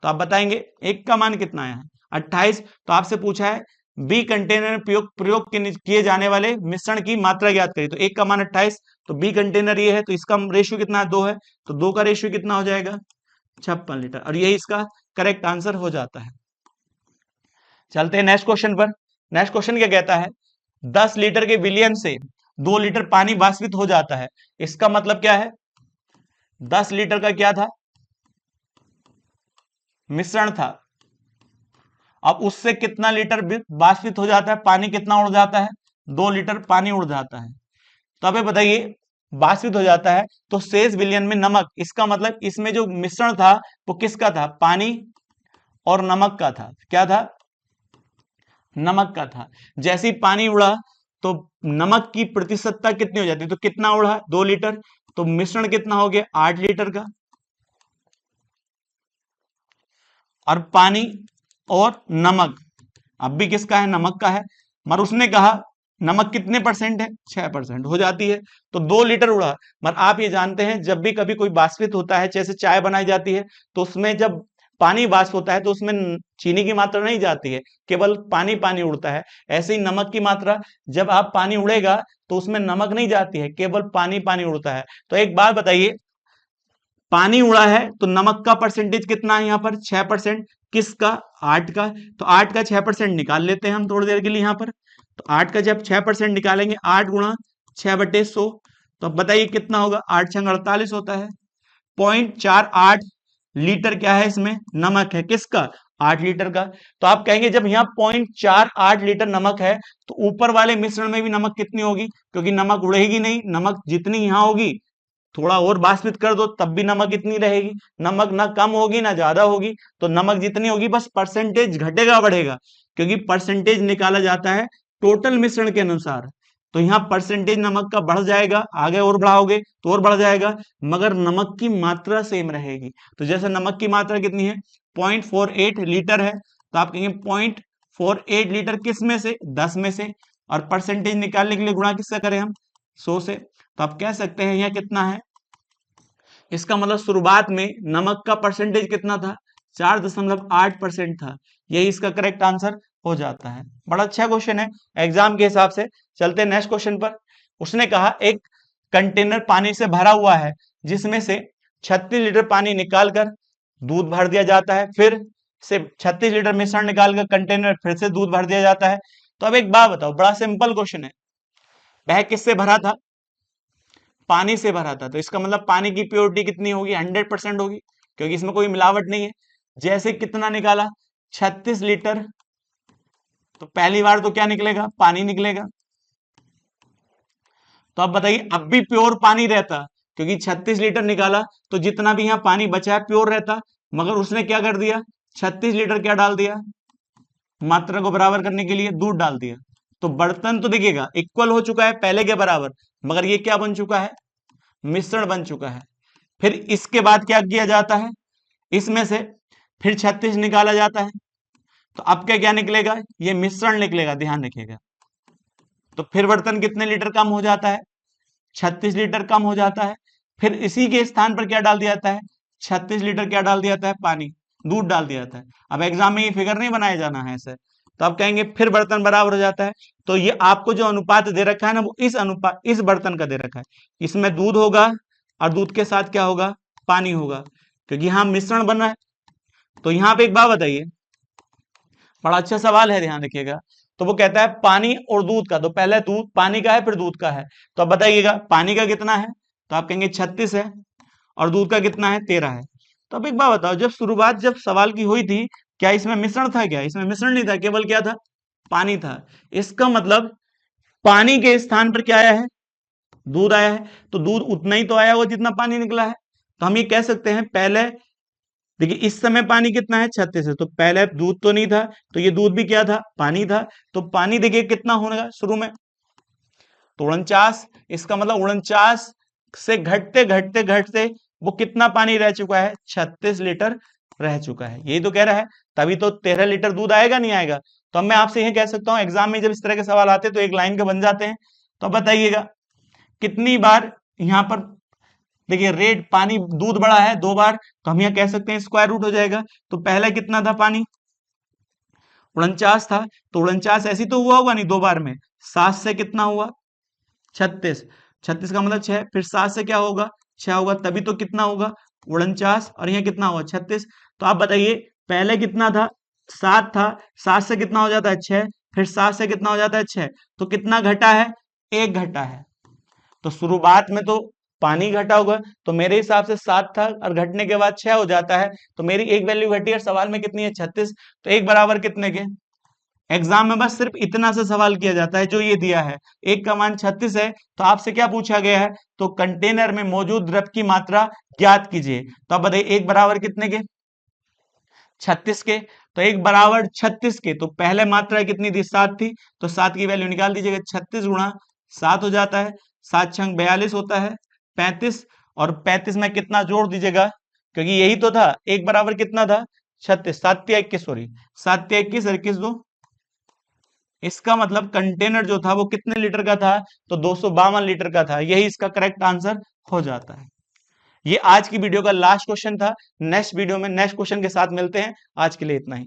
तो आप बताएंगे 1 का मान कितना आया है, 28। तो आपसे पूछा है बी कंटेनर में प्रयोग किए जाने वाले मिश्रण की मात्रा ज्ञात करिए। तो 1 का मान 28, तो बी कंटेनर ये है, तो इसका रेशियो कितना है, 2 है, तो 2 का रेशियो कितना हो जाएगा, 56 लीटर। और यही इसका करेक्ट आंसर हो जाता है। चलते हैं नेक्स्ट क्वेश्चन पर। नेक्स्ट क्वेश्चन क्या कहता है, 10 लीटर के विलयन से 2 लीटर पानी वाष्पित हो जाता है। इसका मतलब क्या है, 10 लीटर का क्या था, मिश्रण था, अब उससे कितना लीटर वाष्पित हो जाता है, पानी कितना उड़ जाता है, 2 लीटर पानी उड़ जाता है। तो अब बताइए वाष्पित हो जाता है तो शेष विलयन में नमक, इसका मतलब इसमें जो मिश्रण था वो किसका था, पानी और नमक का था। क्या था, नमक का था। जैसे ही पानी उड़ा तो नमक की प्रतिशतता कितनी हो जाती है, तो कितना उड़ा, 2 लीटर। तो मिश्रण कितना हो गया, 8 लीटर का। और पानी और नमक अब भी किसका है, नमक का है, मगर उसने कहा नमक कितने परसेंट है, 6% हो जाती है। तो 2 लीटर उड़ा। मगर आप ये जानते हैं जब भी कभी कोई वाष्पित होता है, जैसे चाय बनाई जाती है, तो उसमें जब पानी वाष्प होता है तो उसमें चीनी की मात्रा नहीं जाती है, केवल पानी पानी उड़ता है। ऐसे ही नमक की मात्रा, जब आप पानी उड़ेगा तो उसमें नमक नहीं जाती है, केवल पानी पानी उड़ता है। तो एक बात बताइए, पानी उड़ा है तो नमक का परसेंटेज कितना है यहाँ पर, 6%। किसका, 8 का। तो 8 का 6% निकाल लेते हैं हम थोड़ी देर के लिए यहाँ पर। तो 8 का जब 6% निकालेंगे, 8 गुणा 6/100, तो अब बताइए कितना होगा, 8 6 48 होता है। 0.48 लीटर क्या है, इसमें नमक है, किसका, 8 लीटर का। तो आप कहेंगे जब यहाँ 0.48 लीटर नमक है तो ऊपर वाले मिश्रण में भी नमक कितनी होगी, क्योंकि नमक उड़ेगी नहीं, नमक जितनी यहाँ होगी, थोड़ा और वाष्पित कर दो तब भी नमक इतनी रहेगी। नमक ना कम होगी ना ज्यादा होगी, तो नमक जितनी होगी बस परसेंटेज घटेगा बढ़ेगा, क्योंकि परसेंटेज निकाला जाता है टोटल मिश्रण के अनुसार। तो यहाँ परसेंटेज नमक का बढ़ जाएगा, आगे और बढ़ाओगे तो और बढ़ जाएगा, मगर नमक की मात्रा सेम रहेगी। तो जैसे नमक की मात्रा कितनी है, 0.48 लीटर है, तो आप कहेंगे 0.48 लीटर किस में से, 10 में से। और परसेंटेज निकालने के लिए गुणा किससे करें हम, 100 से। तो आप कह सकते हैं यहाँ कितना है, इसका मतलब शुरुआत में नमक का परसेंटेज कितना था, 4.8% था। यही इसका करेक्ट आंसर हो जाता है। बड़ा अच्छा क्वेश्चन है एग्जाम के हिसाब से। चलते हैं नेक्स्ट क्वेश्चन पर। उसने कहा एक कंटेनर पानी से भरा हुआ है जिसमें से 36 लीटर पानी निकालकर दूध भर दिया जाता है, फिर से 36 लीटर मिश्रण निकालकर कंटेनर फिर से दूध भर दिया जाता है। तो अब एक बात बताओ, बड़ा सिंपल क्वेश्चन है, वह किससे भरा था, पानी से भरा था। तो इसका मतलब पानी की प्योरिटी कितनी होगी, 100% होगी, क्योंकि इसमें कोई मिलावट नहीं है। जैसे कितना निकाला, 36 लीटर तो पहली बार तो क्या निकलेगा, पानी निकलेगा। तो अब बताइए, अब भी प्योर पानी रहता, क्योंकि 36 लीटर निकाला तो जितना भी यहाँ पानी बचा है प्योर रहता, मगर उसने क्या कर दिया, 36 लीटर क्या डाल दिया, मात्रा को बराबर करने के लिए दूध डाल दिया। तो बर्तन तो देखिएगा इक्वल हो चुका है पहले के बराबर, मगर ये क्या बन चुका है, मिश्रण बन चुका है। फिर इसके बाद क्या किया जाता है, इसमें से फिर 36 निकाला जाता है, तो अब क्या क्या निकलेगा, ये मिश्रण निकलेगा, ध्यान रखिएगा। तो फिर बर्तन कितने लीटर कम हो जाता है, 36 लीटर कम हो जाता है। फिर इसी के स्थान पर क्या डाल दिया जाता है, 36 लीटर क्या डाल दिया जाता है, पानी, दूध डाल दिया जाता है। अब एग्जाम में ये फिगर नहीं बनाया जाना है ऐसे, तो आप कहेंगे फिर बर्तन बराबर हो जाता है। तो ये आपको जो अनुपात दे रखा है ना, वो इस अनुपात, इस बर्तन का दे रखा है, इसमें दूध होगा और दूध के साथ क्या होगा, पानी होगा, क्योंकि यहाँ मिश्रण बन रहा है। तो यहाँ पे एक बात बताइए, बड़ा अच्छा सवाल है, ध्यान रखिएगा। तो वो कहता है पानी और दूध का, तो पहले दूध, पानी का है फिर दूध का है, तो अब बताइएगा पानी का कितना है, तो आप कहेंगे 36 है, और दूध का कितना है, 13 है। तो अब एक बात बताओ, जब शुरुआत जब सवाल की हुई थी, क्या इसमें मिश्रण था, क्या इसमें मिश्रण नहीं था, केवल क्या था, पानी था। इसका मतलब पानी के स्थान पर क्या आया है, दूध आया है, तो दूध उतना ही तो आया होगा जितना पानी निकला है। तो हम ये कह सकते हैं, पहले देखिए इस समय पानी कितना है, 36 है, तो पहले दूध तो नहीं था, तो ये दूध भी क्या था, पानी था। तो पानी देखिए कितना होगा शुरू में, तो 49, इसका मतलब 49 से घटते घटते घटते वो कितना पानी रह चुका है, 36 लीटर रह चुका है, यही तो कह रहा है। तभी तो 13 लीटर दूध आएगा, नहीं आएगा। तो अब मैं आपसे यह कह सकता हूं, एग्जाम में जब इस तरह के सवाल आते हैं तो एक लाइन के बन जाते हैं। तो बताइएगा कितनी बार यहां पर, देखिए रेट, पानी, दूध बड़ा है 2 बार, तो हम यह कह सकते हैं स्क्वायर रूट हो जाएगा। तो पहले कितना था पानी, 49 था, तो 49 ऐसी तो हुआ होगा नहीं 2 बार में, 7 से कितना हुआ, 36, 36 का मतलब 6, फिर 7 से क्या होगा, 6 होगा, तभी तो कितना होगा 49, और यहाँ कितना हुआ 36। तो आप बताइए पहले कितना था, 7 था, 7 से कितना हो जाता है 6, फिर 7 से कितना हो जाता है 6, तो कितना घटा है, 1 घटा है। तो शुरुआत में तो पानी घटा होगा, तो मेरे हिसाब से 7 था और घटने के बाद 6 हो जाता है, तो मेरी एक वैल्यू घटी है, सवाल में कितनी है 36, तो एक बराबर कितने के। एग्जाम में बस सिर्फ इतना से सवाल किया जाता है, जो ये दिया है, एक का मान 36 है, तो आपसे क्या पूछा गया है, तो कंटेनर में मौजूद द्रव की मात्रा ज्ञात कीजिए। तो आप बताइए एक बराबर कितने के, 36 के। तो एक बराबर 36 के, तो पहले मात्रा कितनी थी, 7 थी, तो 7 की वैल्यू निकाल दीजिएगा, 36 गुणा 7 हो जाता है, 7 छंग 42 होता है, 35, और 35 में कितना जोड़ दीजिएगा, क्योंकि यही तो था, एक बराबर कितना था 36, 7 या 21, सॉरी 7 या 21, 21 दो, इसका मतलब कंटेनर जो था वो कितने लीटर का था, तो 252 लीटर का था, यही इसका करेक्ट आंसर हो जाता है। ये आज की वीडियो का लास्ट क्वेश्चन था। नेक्स्ट वीडियो में नेक्स्ट क्वेश्चन के साथ मिलते हैं, आज के लिए इतना ही।